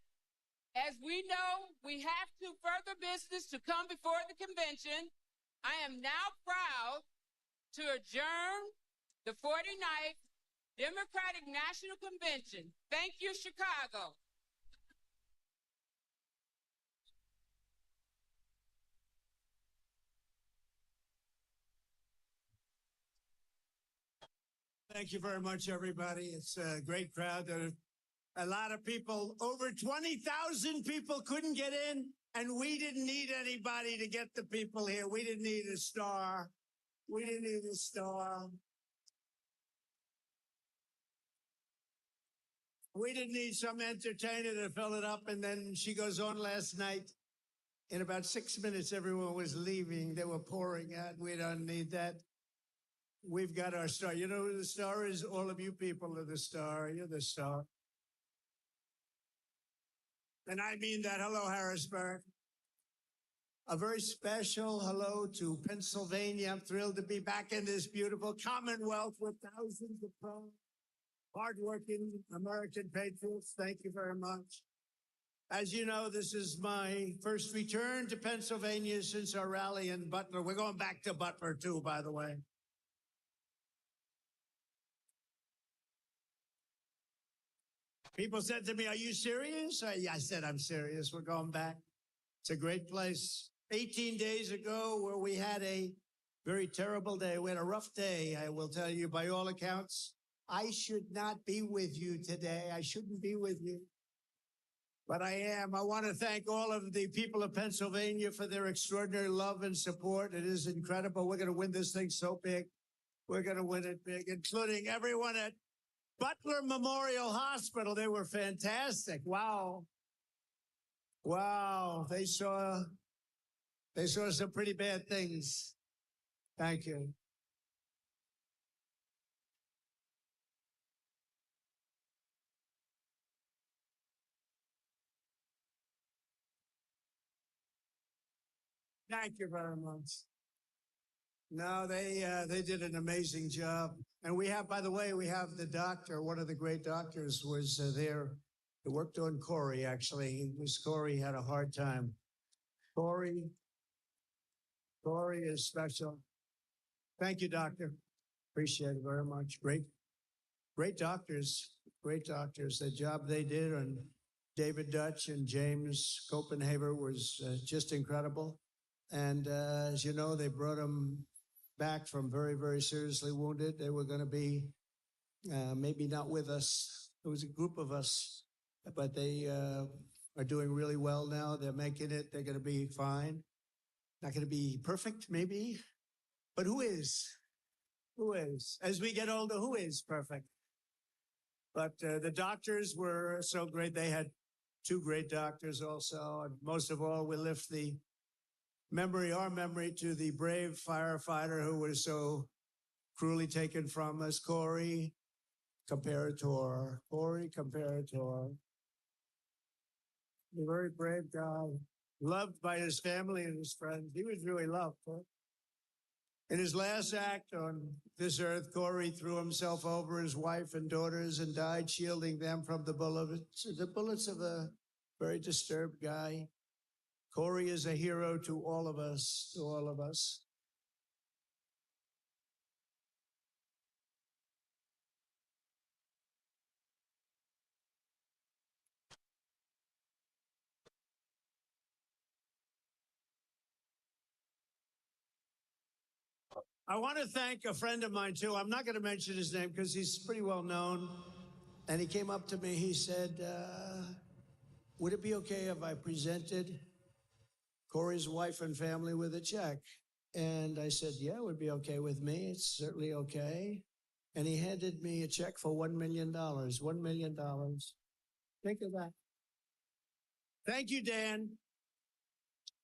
as we know, we have to further business to come before the convention. I am now proud to adjourn the 49th Democratic National Convention. Thank you, Chicago. Thank you very much, everybody. It's a great crowd. There are a lot of people. Over 20,000 people couldn't get in, and we didn't need anybody to get the people here. We didn't need a star. We didn't need a star. We didn't need some entertainer to fill it up. And then she goes on last night. In about 6 minutes, everyone was leaving. They were pouring out. We don't need that. We've got our star. You know who the star is? All of you people are the star. You're the star. And I mean that. Hello, Harrisburg. A very special hello to Pennsylvania. I'm thrilled to be back in this beautiful Commonwealth with thousands of proud, hardworking American patriots. Thank you very much. As you know, this is my first return to Pennsylvania since our rally in Butler. We're going back to Butler, too, by the way. People said to me, "Are you serious?" I said, "I'm serious. We're going back." It's a great place. 18 days ago, where we had a very terrible day. We had a rough day, I will tell you, by all accounts. I should not be with you today. I shouldn't be with you. But I am. I want to thank all of the people of Pennsylvania for their extraordinary love and support. It is incredible. We're going to win this thing so big. We're going to win it big, including everyone at Butler Memorial Hospital. They were fantastic. Wow. Wow. They saw some pretty bad things. Thank you. Thank you very much. No, they did an amazing job. And we have, by the way, we have the doctor. One of the great doctors was there. He worked on Corey, actually. Corey had a hard time. Corey is special. Thank you, doctor. Appreciate it very much. Great doctors. The job they did on David Dutch and James Copenhaver was just incredible. And as you know, they brought him back from very, very seriously wounded. They were going to be maybe not with us. It was a group of us, but they are doing really well now. They're making it. They're going to be fine. Not going to be perfect, maybe, but who is? Who is? As we get older, who is perfect? But the doctors were so great. They had two great doctors also. And most of all, we lift our memory to the brave firefighter who was so cruelly taken from us, Corey Comparator. A very brave guy, loved by his family and his friends. He was really loved. Huh? In his last act on this earth, Corey threw himself over his wife and daughters and died, shielding them from the bullets of a very disturbed guy. Corey is a hero to all of us, I want to thank a friend of mine, too. I'm not going to mention his name because he's pretty well known. And he came up to me. He said, would it be okay if I presented Corey's wife and family with a check? And I said, yeah, it would be okay with me. It's certainly okay. And he handed me a check for $1 million. $1 million. Think of that. Thank you, Dan.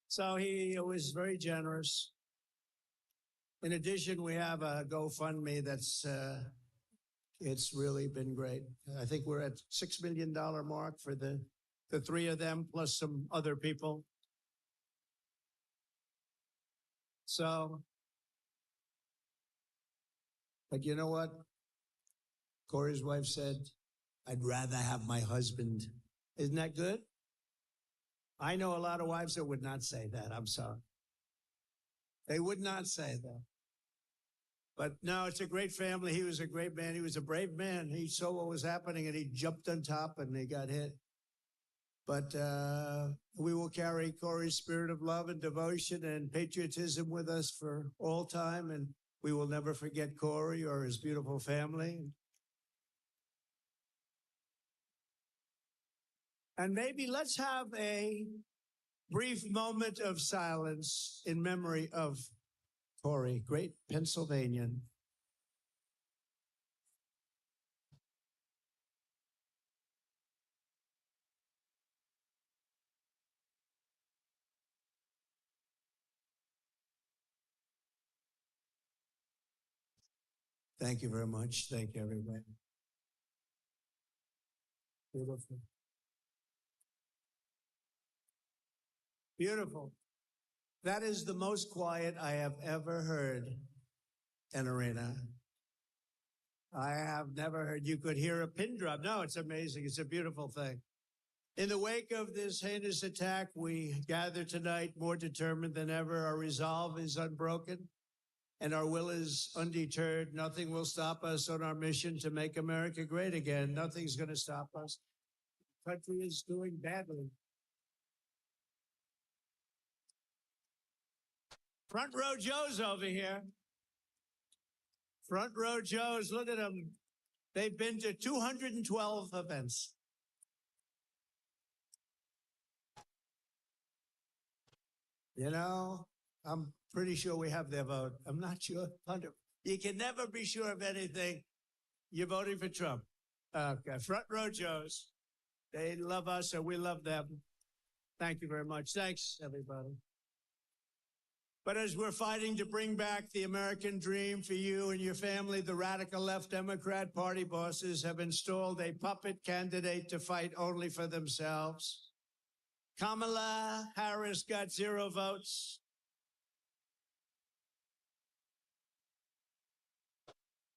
So he was very generous. In addition, we have a GoFundMe that's, it's really been great. I think we're at $6 million mark for the three of them, plus some other people. So, but you know what? Corey's wife said, I'd rather have my husband. Isn't that good? I know a lot of wives that would not say that. I'm sorry. They would not say that. But no, it's a great family. He was a great man. He was a brave man. He saw what was happening and he jumped on top and he got hit. But we will carry Corey's spirit of love and devotion and patriotism with us for all time. And We will never forget Corey or his beautiful family. And maybe let's have a brief moment of silence in memory of Corey, great Pennsylvanian. Thank you very much. Thank you, everybody. Beautiful. Beautiful. That is the most quiet I have ever heard an arena. I have never heard, you could hear a pin drop. No, it's amazing. It's a beautiful thing. In the wake of this heinous attack, we gather tonight more determined than ever. Our resolve is unbroken and our will is undeterred. Nothing will stop us on our mission to make America great again. Nothing's going to stop us. The country is doing badly. Front row Joe's over here. Front row Joe's, look at them. They've been to 212 events. You know, I'm pretty sure we have their vote. I'm not sure. You can never be sure of anything. You're voting for Trump. Okay, front row Joe's. They love us or we love them. Thank you very much. Thanks, everybody. But as we're fighting to bring back the American dream for you and your family, the radical left Democrat Party bosses have installed a puppet candidate to fight only for themselves. Kamala Harris got 0 votes.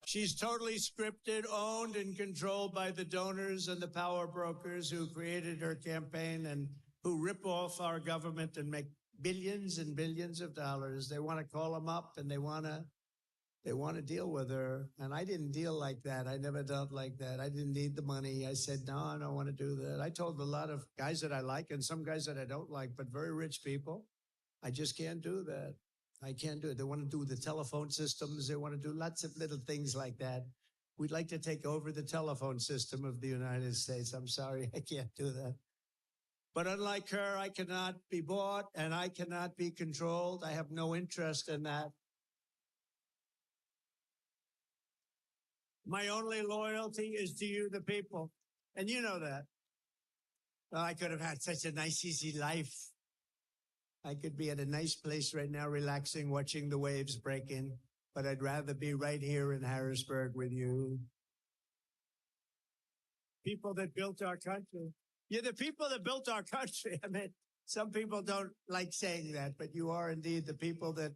She's totally scripted, owned, and controlled by the donors and the power brokers who created her campaign and who rip off our government and make billions and billions of dollars. They want to call them up and they want to deal with her. And I didn't deal like that. I never dealt like that. I didn't need the money. I said, no, I don't want to do that. I told a lot of guys that I like and some guys that I don't like, but very rich people, I just can't do that. I can't do it. They want to do the telephone systems. They want to do lots of little things like that. We'd like to take over the telephone system of the United States. I'm sorry, I can't do that. But unlike her, I cannot be bought and I cannot be controlled. I have no interest in that. My only loyalty is to you, the people. And you know that. Well, I could have had such a nice, easy life. I could be at a nice place right now, relaxing, watching the waves break in. But I'd rather be right here in Harrisburg with you. People that built our country. You're the people that built our country. I mean, some people don't like saying that, but you are indeed the people that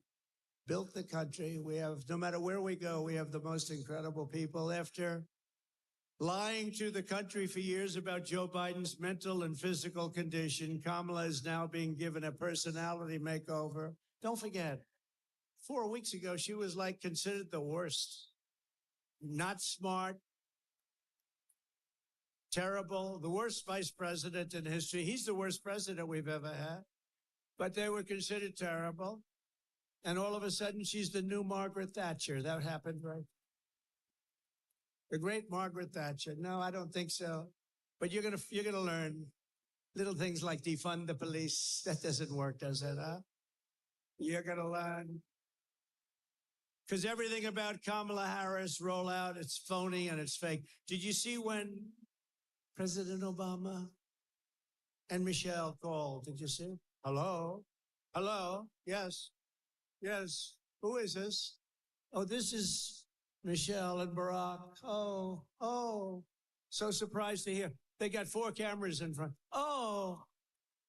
built the country. We have, no matter where we go, we have the most incredible people. After lying to the country for years about Joe Biden's mental and physical condition, Kamala is now being given a personality makeover. Don't forget, 4 weeks ago, she was like considered the worst. Not smart. Terrible, the worst vice president in history. He's the worst president we've ever had. But they were considered terrible. And all of a sudden, she's the new Margaret Thatcher. That happened, right? The great Margaret Thatcher. No, I don't think so. But you're gonna learn little things like defund the police. That doesn't work, does it, huh? You're gonna learn. Because everything about Kamala Harris rollout, it's phony and it's fake. Did you see when President Obama and Michelle called? Did you see? Hello? Hello? Yes. Yes. Who is this? Oh, this is Michelle and Barack. Oh. So surprised to hear. They got 4 cameras in front. Oh,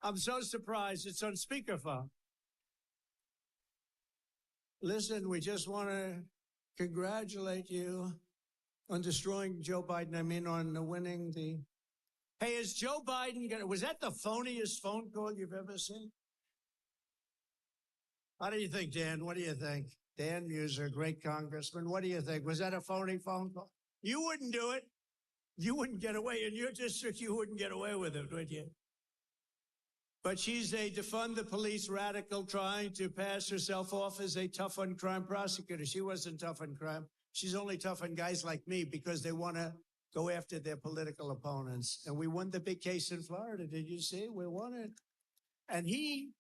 I'm so surprised. It's on speakerphone. Listen, we just want to congratulate you on destroying Joe Biden. I mean, on winning the... Hey, is Joe Biden gonna... Was that the phoniest phone call you've ever seen? How do you think, Dan? What do you think? Dan Muser, great congressman. What do you think? Was that a phony phone call? You wouldn't do it. You wouldn't get away. In your district, you wouldn't get away with it, would you? But she's a defund the police radical trying to pass herself off as a tough on crime prosecutor. She wasn't tough on crime. She's only tough on guys like me because they want to go after their political opponents. And we won the big case in Florida. Did you see? We won it. And he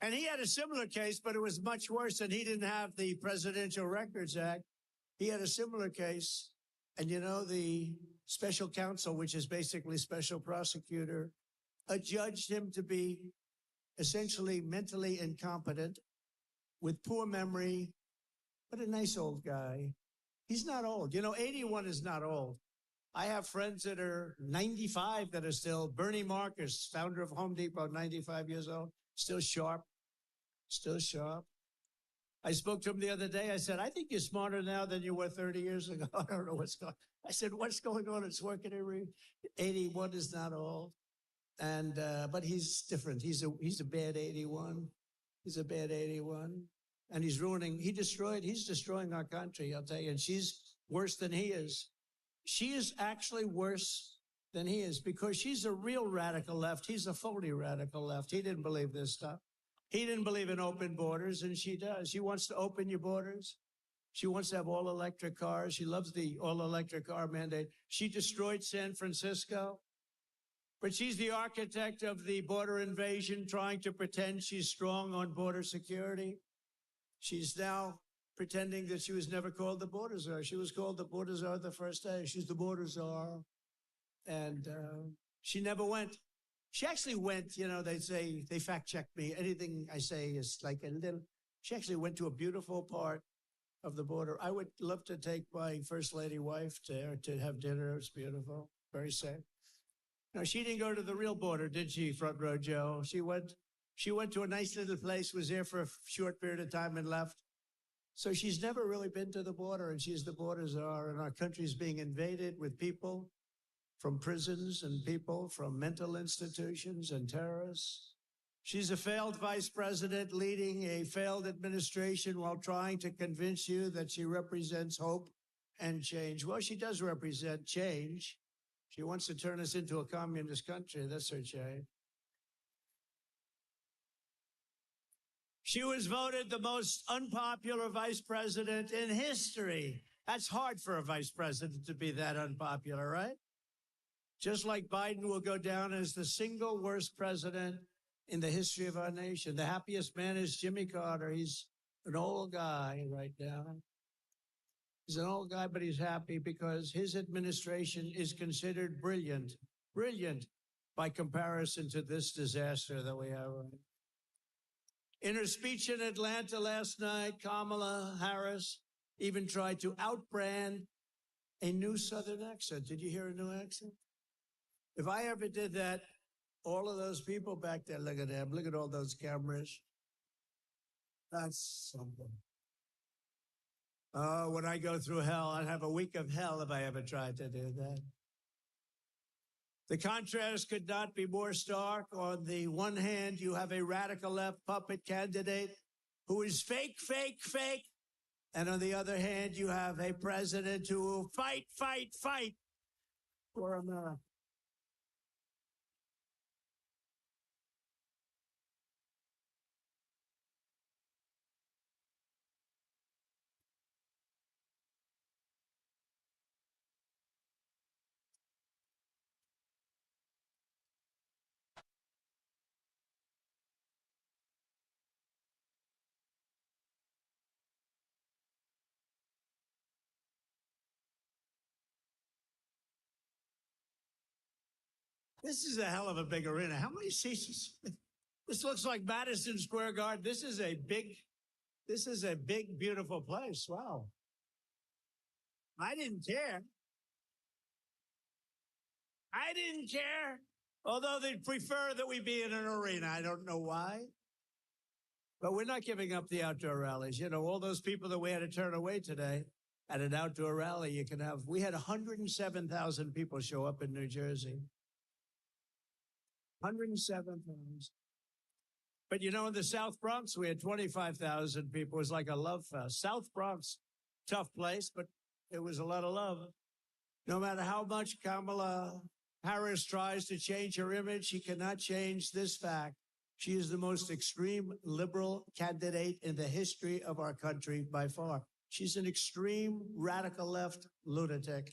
had a similar case, but it was much worse. And he didn't have the Presidential Records Act. He had a similar case. And you know, the special counsel, which is basically special prosecutor, adjudged him to be essentially mentally incompetent with poor memory, but a nice old guy. He's not old. You know, 81 is not old. I have friends that are 95 that are still. Bernie Marcus, founder of Home Depot, 95 years old, still sharp, still sharp. I spoke to him the other day. I said, I think you're smarter now than you were 30 years ago. I don't know what's going on. I said, what's going on? It's working every 81 is not old. And, but he's different. He's a bad 81. He's a bad 81. And he's destroying our country, I'll tell you. And she's worse than he is. She is actually worse than he is because she's a real radical left. He's a phony radical left. He didn't believe this stuff. He didn't believe in open borders, and she does. She wants to open your borders. She wants to have all electric cars. She loves the all electric car mandate. She destroyed San Francisco. But she's the architect of the border invasion, trying to pretend she's strong on border security. She's now pretending that she was never called the border czar. She was called the border czar the first day. She's the border czar. And she never went. She actually went, you know, they say, they fact check me. Anything I say is like a little. She actually went to a beautiful part of the border. I would love to take my first lady wife there to have dinner. It's beautiful, very safe. No, she didn't go to the real border, did she, Front Row Joe? She went to a nice little place, was there for a short period of time and left. So she's never really been to the border, and she's the border czar, and our country's being invaded with people from prisons and people from mental institutions and terrorists. She's a failed vice president leading a failed administration while trying to convince you that she represents hope and change. Well, she does represent change. She wants to turn us into a communist country. That's her change. She was voted the most unpopular vice president in history. That's hard for a vice president to be that unpopular, right? Just like Biden will go down as the single worst president in the history of our nation. The happiest man is Jimmy Carter. He's an old guy right now. He's an old guy, but he's happy because his administration is considered brilliant by comparison to this disaster that we have. In her speech in Atlanta last night, Kamala Harris even tried to outbrand a new Southern accent. Did you hear a new accent? If I ever did that, all of those people back there, look at them, look at all those cameras. That's something. Oh, when I go through hell, I'd have a week of hell if I ever tried to do that. The contrast could not be more stark. On the one hand, you have a radical left puppet candidate who is fake. And on the other hand, you have a president who will fight for America. This is a hell of a big arena. How many seats is this? Looks like Madison Square Garden. This is a big, beautiful place. Wow. I didn't care. Although they'd prefer that we be in an arena. I don't know why. But we're not giving up the outdoor rallies. You know, all those people that we had to turn away today at an outdoor rally, we had 107,000 people show up in New Jersey. 107,000. But you know, in the South Bronx, we had 25,000 people. It was like a love fest. South Bronx, tough place, but it was a lot of love. No matter how much Kamala Harris tries to change her image, she cannot change this fact. She is the most extreme liberal candidate in the history of our country by far. She's an extreme radical left lunatic.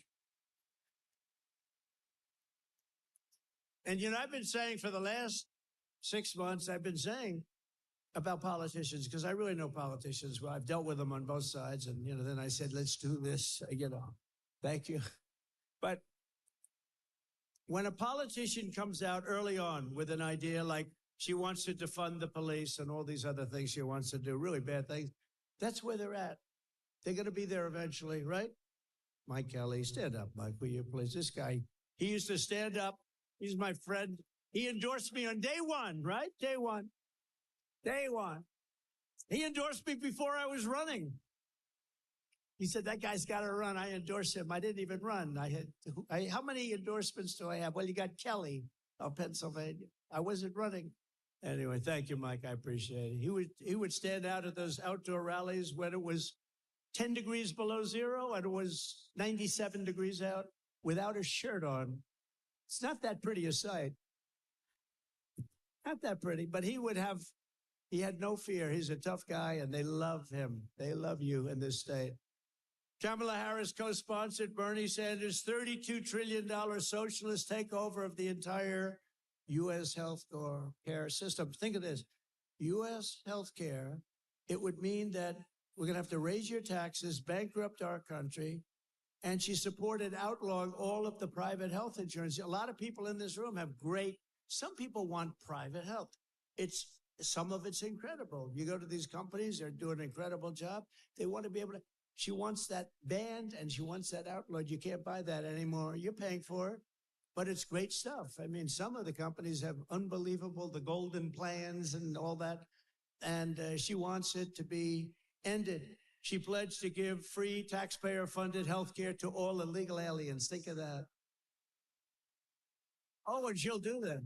And, you know, I've been saying for the last 6 months, I've been saying about politicians, because I really know politicians. Well, I've dealt with them on both sides. And, you know, then I said, let's do this, you know, thank you. But when a politician comes out early on with an idea like she wants to defund the police and all these other things she wants to do, really bad things, that's where they're at. They're going to be there eventually, right? Mike Kelly, stand up, Mike, will you please? This guy, he used to stand up. He's my friend. He endorsed me on day one, right? Day one. Day one. He endorsed me before I was running. He said, that guy's got to run. I endorsed him. I didn't even run. How many endorsements do I have? Well, you got Kelly of Pennsylvania. I wasn't running. Anyway, thank you, Mike. I appreciate it. He would stand out at those outdoor rallies when it was 10 degrees below zero and it was 97 degrees out without a shirt on. It's not that pretty a sight. Not that pretty, but he had no fear. He's a tough guy and they love him. They love you in this state. Kamala Harris co-sponsored Bernie Sanders' $32 trillion socialist takeover of the entire U.S. health care system. Think of this. U.S. health care, it would mean that we're going to have to raise your taxes, bankrupt our country, and she supported outlawing all of the private health insurance. A lot of people in this room have some people want private health. Some of it's incredible. You go to these companies, they're doing an incredible job. They want to be able to, she wants that banned and she wants that outlawed. You can't buy that anymore. You're paying for it, but it's great stuff. I mean, some of the companies have unbelievable, the golden plans and all that. And she wants it to be ended. She pledged to give free taxpayer-funded health care to all illegal aliens. Think of that. Oh, and she'll do that,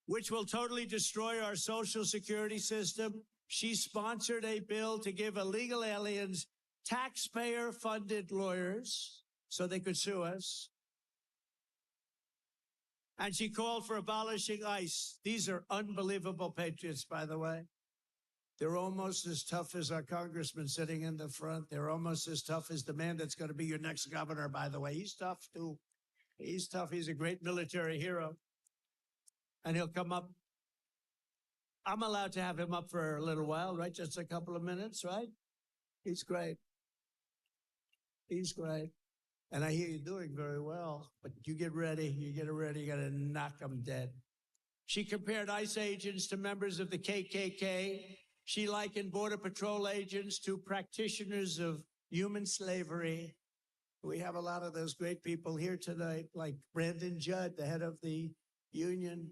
which will totally destroy our social security system. She sponsored a bill to give illegal aliens taxpayer-funded lawyers so they could sue us. And she called for abolishing ICE. These are unbelievable patriots, by the way. They're almost as tough as our congressman sitting in the front. They're almost as tough as the man that's going to be your next governor, by the way. He's tough, too. He's tough. He's a great military hero. And he'll come up. I'm allowed to have him up for a little while, right? Just a couple of minutes, right? He's great. He's great. And I hear you doing very well. But you get ready. You get ready. You got to knock them dead. She compared ICE agents to members of the KKK. She likened Border Patrol agents to practitioners of human slavery. We have a lot of those great people here tonight, like Brandon Judd, the head of the union,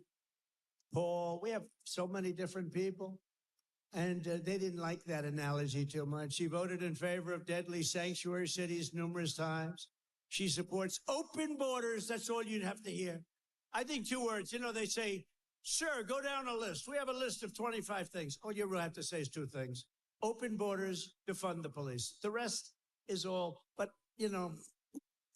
Paul. We have so many different people. And they didn't like that analogy too much. She voted in favor of deadly sanctuary cities numerous times. She supports open borders. That's all you'd have to hear. I think 2 words. You know, they say, sure, go down a list. We have a list of 25 things. All you really have to say is 2 things. Open borders, defund the police. The rest is all, but, you know,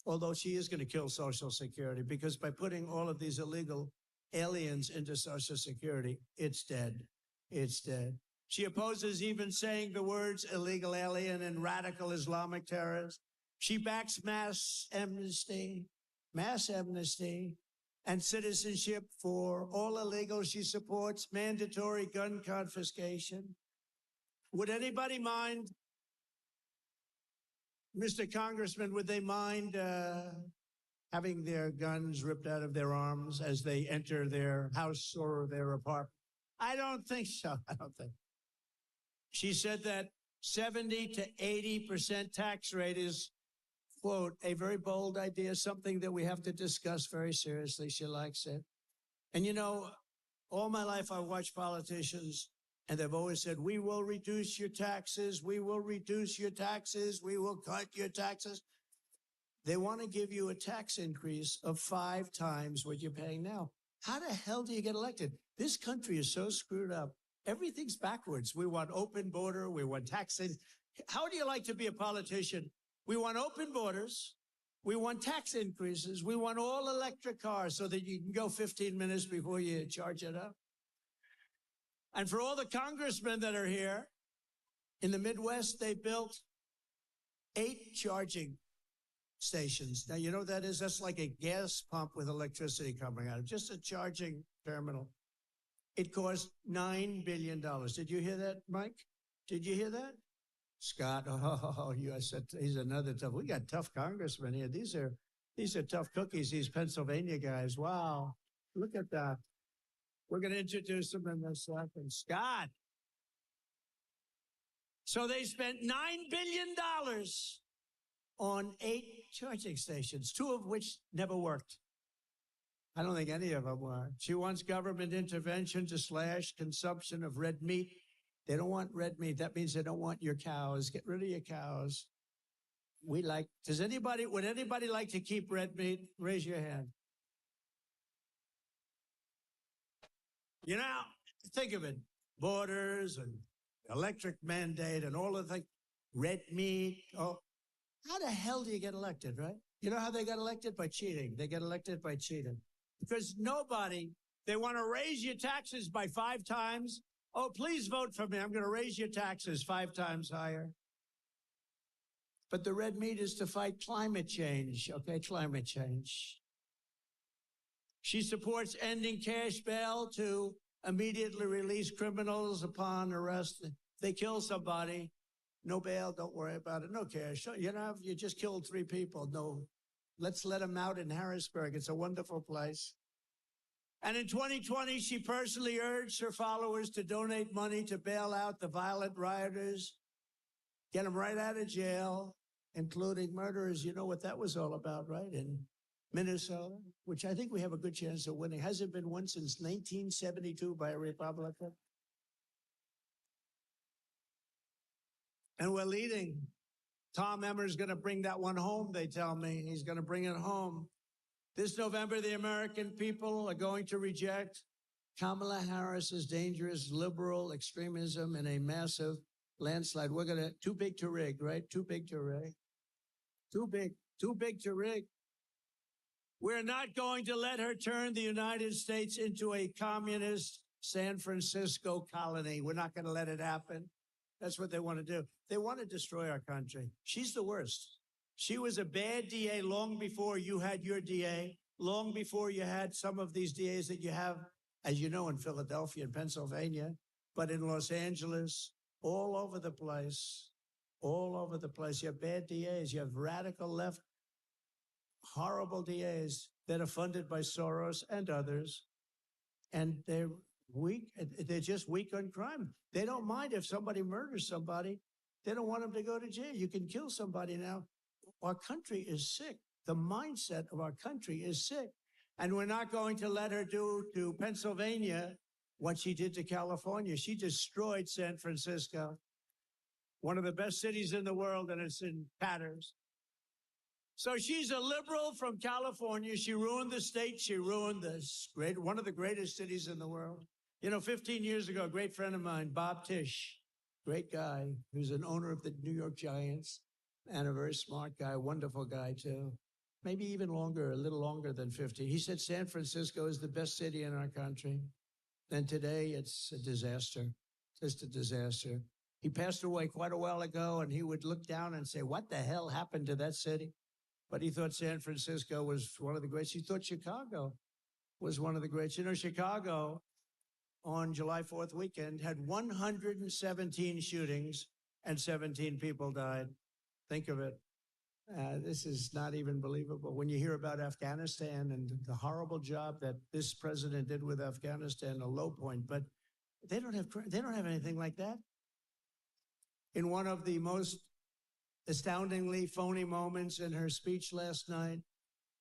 although she is going to kill Social Security, because by putting all of these illegal aliens into Social Security, it's dead. It's dead. She opposes even saying the words illegal alien and radical Islamic terrorists. She backs mass amnesty, and citizenship for all illegals. She supports mandatory gun confiscation. Would anybody mind, Mr. Congressman, would they mind having their guns ripped out of their arms as they enter their house or their apartment? I don't think so. I don't think. She said that 70 to 80% tax rate is, quote, a very bold idea, something that we have to discuss very seriously. She likes it. And, you know, all my life I watched politicians, and they've always said, we will reduce your taxes, we will reduce your taxes, we will cut your taxes. They want to give you a tax increase of 5 times what you're paying now. How the hell do you get elected? This country is so screwed up. Everything's backwards. We want open border. We want taxes. How do you like to be a politician? We want open borders. We want tax increases. We want all electric cars so that you can go 15 minutes before you charge it up. And for all the congressmen that are here, in the Midwest, they built 8 charging stations. Now, you know what that is? That's like a gas pump with electricity coming out of it, just a charging terminal. It cost $9 billion. Did you hear that, Mike? Did you hear that? Scott, I said, he's another tough. We got tough congressmen here. These are tough cookies, these Pennsylvania guys. Wow. Look at that. We're going to introduce them in a second. Scott. So they spent $9 billion on 8 charging stations, 2 of which never worked. I don't think any of them worked. She wants government intervention to slash consumption of red meat. They don't want red meat. That means they don't want your cows. Get rid of your cows. Would anybody like to keep red meat? Raise your hand. You know, think of it. Borders and electric mandate and all of the red meat. Oh, how the hell do you get elected, right? You know how they got elected? By cheating. They get elected by cheating. Because they want to raise your taxes by 5 times. Oh, please vote for me. I'm going to raise your taxes 5 times higher. But the red meat is to fight climate change, okay? Climate change. She supports ending cash bail to immediately release criminals upon arrest. They kill somebody, no bail, don't worry about it, no cash. You just killed 3 people. No, let's let them out in Harrisburg. It's a wonderful place. And in 2020, she personally urged her followers to donate money to bail out the violent rioters, get them right out of jail, including murderers. You know what that was all about, right? In Minnesota, which I think we have a good chance of winning. Hasn't been won since 1972 by a Republican. And we're leading. Tom Emmer's going to bring that one home, they tell me. He's going to bring it home. This November, the American people are going to reject Kamala Harris's dangerous liberal extremism in a massive landslide. We're going to, too big to rig, right? Too big to rig. Too big to rig. We're not going to let her turn the United States into a communist San Francisco colony. We're not going to let it happen. That's what they want to do. They want to destroy our country. She's the worst. She was a bad DA long before you had your DA, long before you had some of these DAs that you have, as you know, in Philadelphia and Pennsylvania, but in Los Angeles, all over the place, all over the place. You have bad DAs. You have radical left, horrible DAs that are funded by Soros and others, and they're weak. They're just weak on crime. They don't mind if somebody murders somebody. They don't want them to go to jail. You can kill somebody now. Our country is sick. The mindset of our country is sick. And we're not going to let her do to Pennsylvania what she did to California. She destroyed San Francisco, one of the best cities in the world, and it's in tatters. So she's a liberal from California. She ruined the state. She ruined one of the greatest cities in the world. 15 years ago, a great friend of mine, Bob Tisch, great guy, who's an owner of the New York Giants, and a very smart guy, wonderful guy too. Maybe even longer, a little longer than 50. He said San Francisco is the best city in our country. And today it's a disaster, just a disaster. He passed away quite a while ago, and he would look down and say, what the hell happened to that city? But he thought San Francisco was one of the greats. He thought Chicago was one of the greats. Chicago on July 4th weekend had 117 shootings and 17 people died. Think of it. This is not even believable. When you hear about Afghanistan and the horrible job that this president did with Afghanistan, a low point, but they don't have anything like that. In one of the most astoundingly phony moments in her speech last night,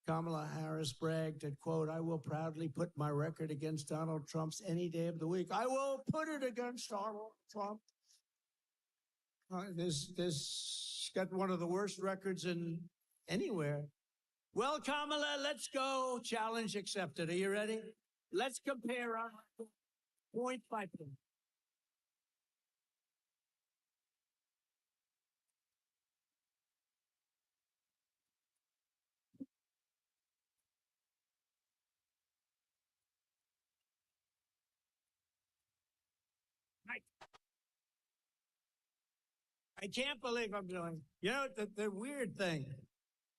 Kamala Harris bragged that, quote, I will proudly put my record against Donald Trump's any day of the week. I will put it against Donald Trump. This got one of the worst records in anywhere. Well, Kamala, let's go. Challenge accepted. Are you ready? Let's compare our point by point. I can't believe I'm doing. You know, the weird thing.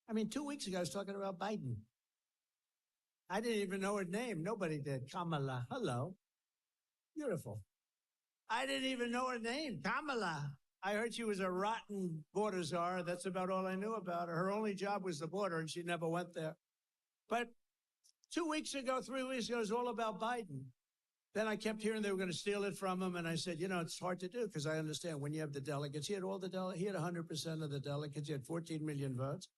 I mean, 2 weeks ago, I was talking about Biden. I didn't even know her name. Nobody did. Kamala. Hello. Beautiful. I didn't even know her name. Kamala. I heard she was a rotten border czar. That's about all I knew about her. Her only job was the border, and she never went there. But 2 weeks ago, 3 weeks ago, it was all about Biden. Then I kept hearing they were going to steal it from him, and I said, you know, it's hard to do because I understand when you have the delegates. He had all the delegates. He had 100% of the delegates. He had 14 million votes.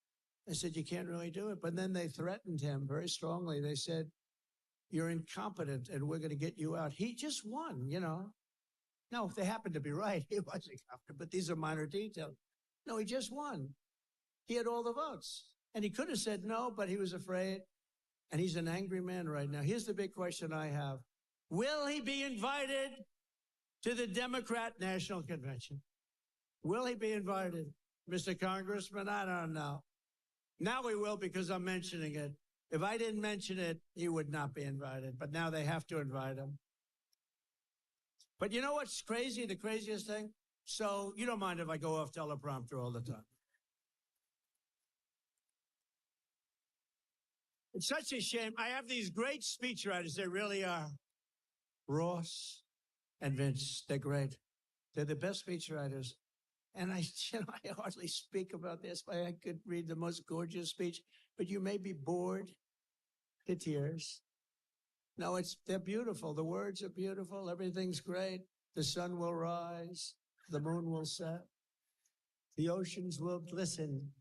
I said, you can't really do it. But then they threatened him very strongly. They said, you're incompetent, and we're going to get you out. He just won, you know. No, if they happen to be right, he was incompetent, but these are minor details. No, he just won. He had all the votes. And he could have said no, but he was afraid. And he's an angry man right now. Here's the big question I have. Will he be invited to the Democrat National Convention? Will he be invited? Mr. Congressman, I don't know. Now he will because I'm mentioning it. If I didn't mention it, he would not be invited. But now they have to invite him. But you know what's crazy, the craziest thing? So you don't mind if I go off teleprompter all the time. It's such a shame. I have these great speechwriters. They really are. Ross and Vince, they're great. They're the best speechwriters. And I hardly speak about this, but I could read the most gorgeous speech, but you may be bored to tears. No, they're beautiful. The words are beautiful. Everything's great. The sun will rise. The moon will set. The oceans will glisten.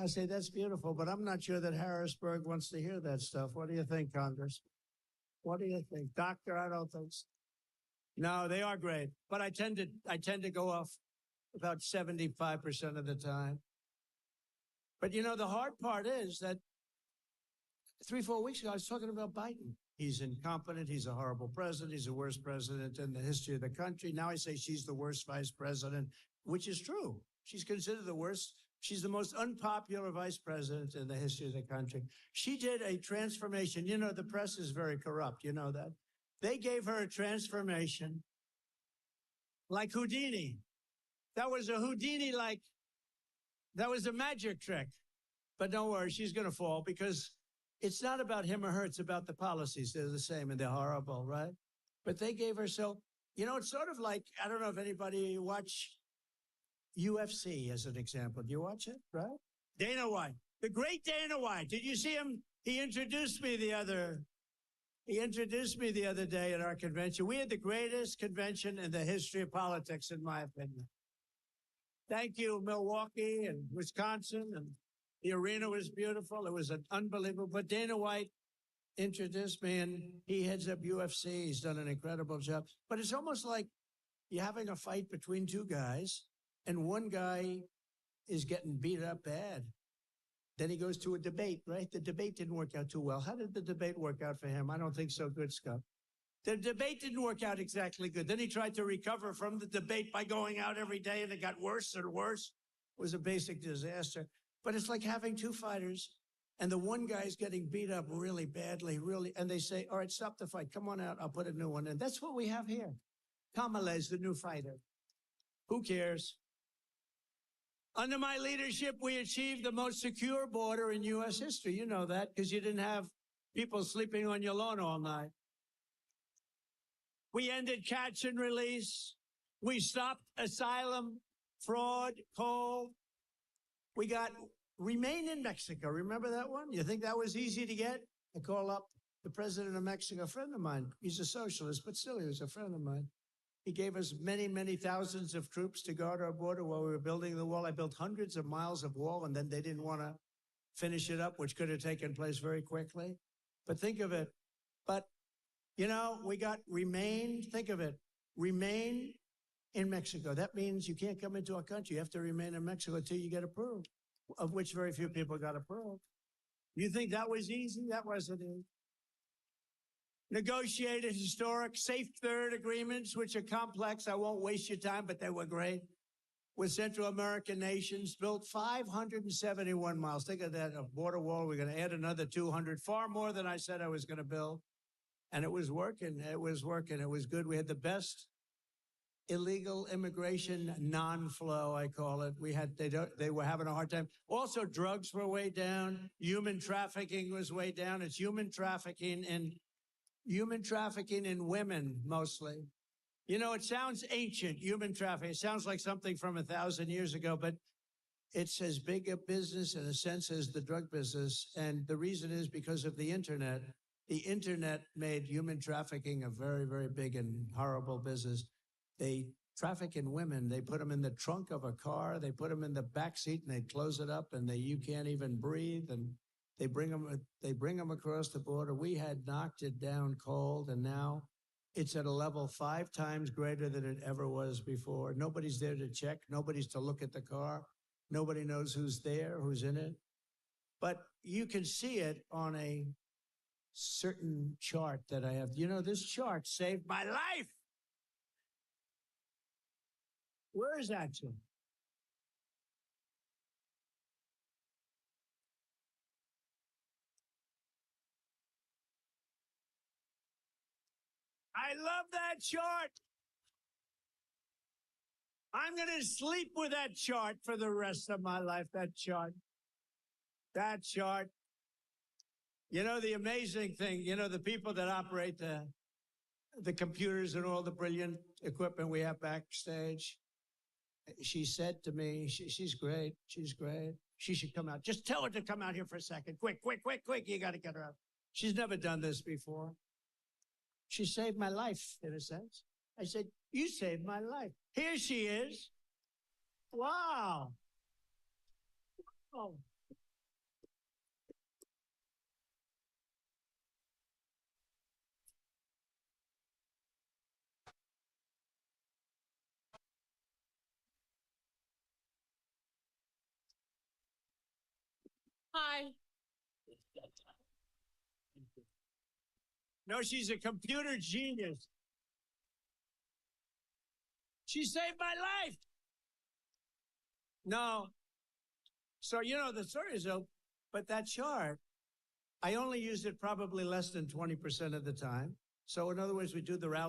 I say, that's beautiful, but I'm not sure that Harrisburg wants to hear that stuff. What do you think, Congress? What do you think? Doctor, I don't think so. No, they are great, but I tend to go off about 75% of the time. But you know, the hard part is that 3-4 weeks ago, I was talking about Biden. He's incompetent. He's a horrible president. He's the worst president in the history of the country. Now I say she's the worst vice president, which is true. She's considered the worst. She's the most unpopular vice president in the history of the country. She did a transformation. You know, the press is very corrupt. You know that. They gave her a transformation like Houdini. That was a Houdini that was a magic trick. But don't worry, she's going to fall because it's not about him or her. It's about the policies. They're the same and they're horrible, right? But they gave her you know, it's sort of like, I don't know if anybody watch UFC as an example. Do you watch it, right? Dana White, the great Dana White. Did you see him? He introduced me the other day at our convention. We had the greatest convention in the history of politics, in my opinion. Thank you, Milwaukee and Wisconsin. And the arena was beautiful. It was unbelievable. But Dana White introduced me, and he heads up UFC. He's done an incredible job. But it's almost like you're having a fight between two guys, and one guy is getting beat up bad. Then he goes to a debate, right? The debate didn't work out too well. How did the debate work out for him? I don't think so good, Scott. The debate didn't work out exactly good. Then he tried to recover from the debate by going out every day, and it got worse and worse. It was a basic disaster. But it's like having two fighters, and the one guy's getting beat up really badly, and they say, all right, stop the fight. Come on out. I'll put a new one in. That's what we have here. Kamala is the new fighter. Who cares? Under my leadership, we achieved the most secure border in U.S. history. You know that because you didn't have people sleeping on your lawn all night. We ended catch and release. We stopped asylum, fraud, coal. We got remain in Mexico. Remember that one? You think that was easy to get? I call up the president of Mexico, a friend of mine. He's a socialist, but still he was a friend of mine. He gave us many, many thousands of troops to guard our border while we were building the wall. I built hundreds of miles of wall, and then they didn't want to finish it up, which could have taken place very quickly. But think of it. But, you know, we got remain. Think of it. Remain in Mexico. That means you can't come into our country. You have to remain in Mexico until you get approved, of which very few people got approved. You think that was easy? That wasn't easy. Negotiated historic safe third agreements, which are complex. I won't waste your time, but they were great. With Central American nations, built 571 miles. Think of that, a border wall. We're going to add another 200, far more than I said I was going to build. And it was working. It was working. It was good. We had the best illegal immigration non-flow, I call it. They were having a hard time. Also, drugs were way down. Human trafficking was way down. It's human trafficking in women mostly. You know, it sounds ancient, human trafficking. It sounds like something from 1,000 years ago, but it's as big a business in a sense as the drug business. And the reason is because of the internet. The internet made human trafficking a very, very big and horrible business. They traffic in women. They put them in the trunk of a car. They put them in the back seat and they close it up and you can't even breathe. And they bring them across the border. We had knocked it down cold, and now it's at a level 5 times greater than it ever was before. Nobody's there to check. Nobody's to look at the car. Nobody knows who's there, who's in it. But you can see it on a certain chart that I have. You know, this chart saved my life. Where is that to? I love that chart. I'm going to sleep with that chart for the rest of my life, that chart. That chart. You know, the amazing thing, you know, the people that operate the computers and all the brilliant equipment we have backstage, she said to me, she's great. She's great. She should come out. Just tell her to come out here for a second. Quick, quick, quick, quick. You got to get her out. She's never done this before. She saved my life, in a sense. I said, you saved my life. Here she is. Wow. Oh. Hi. No, she's a computer genius. She saved my life. No. So, you know, the story is, but that chart, I only used it probably less than 20% of the time. So in other words, we do the rally.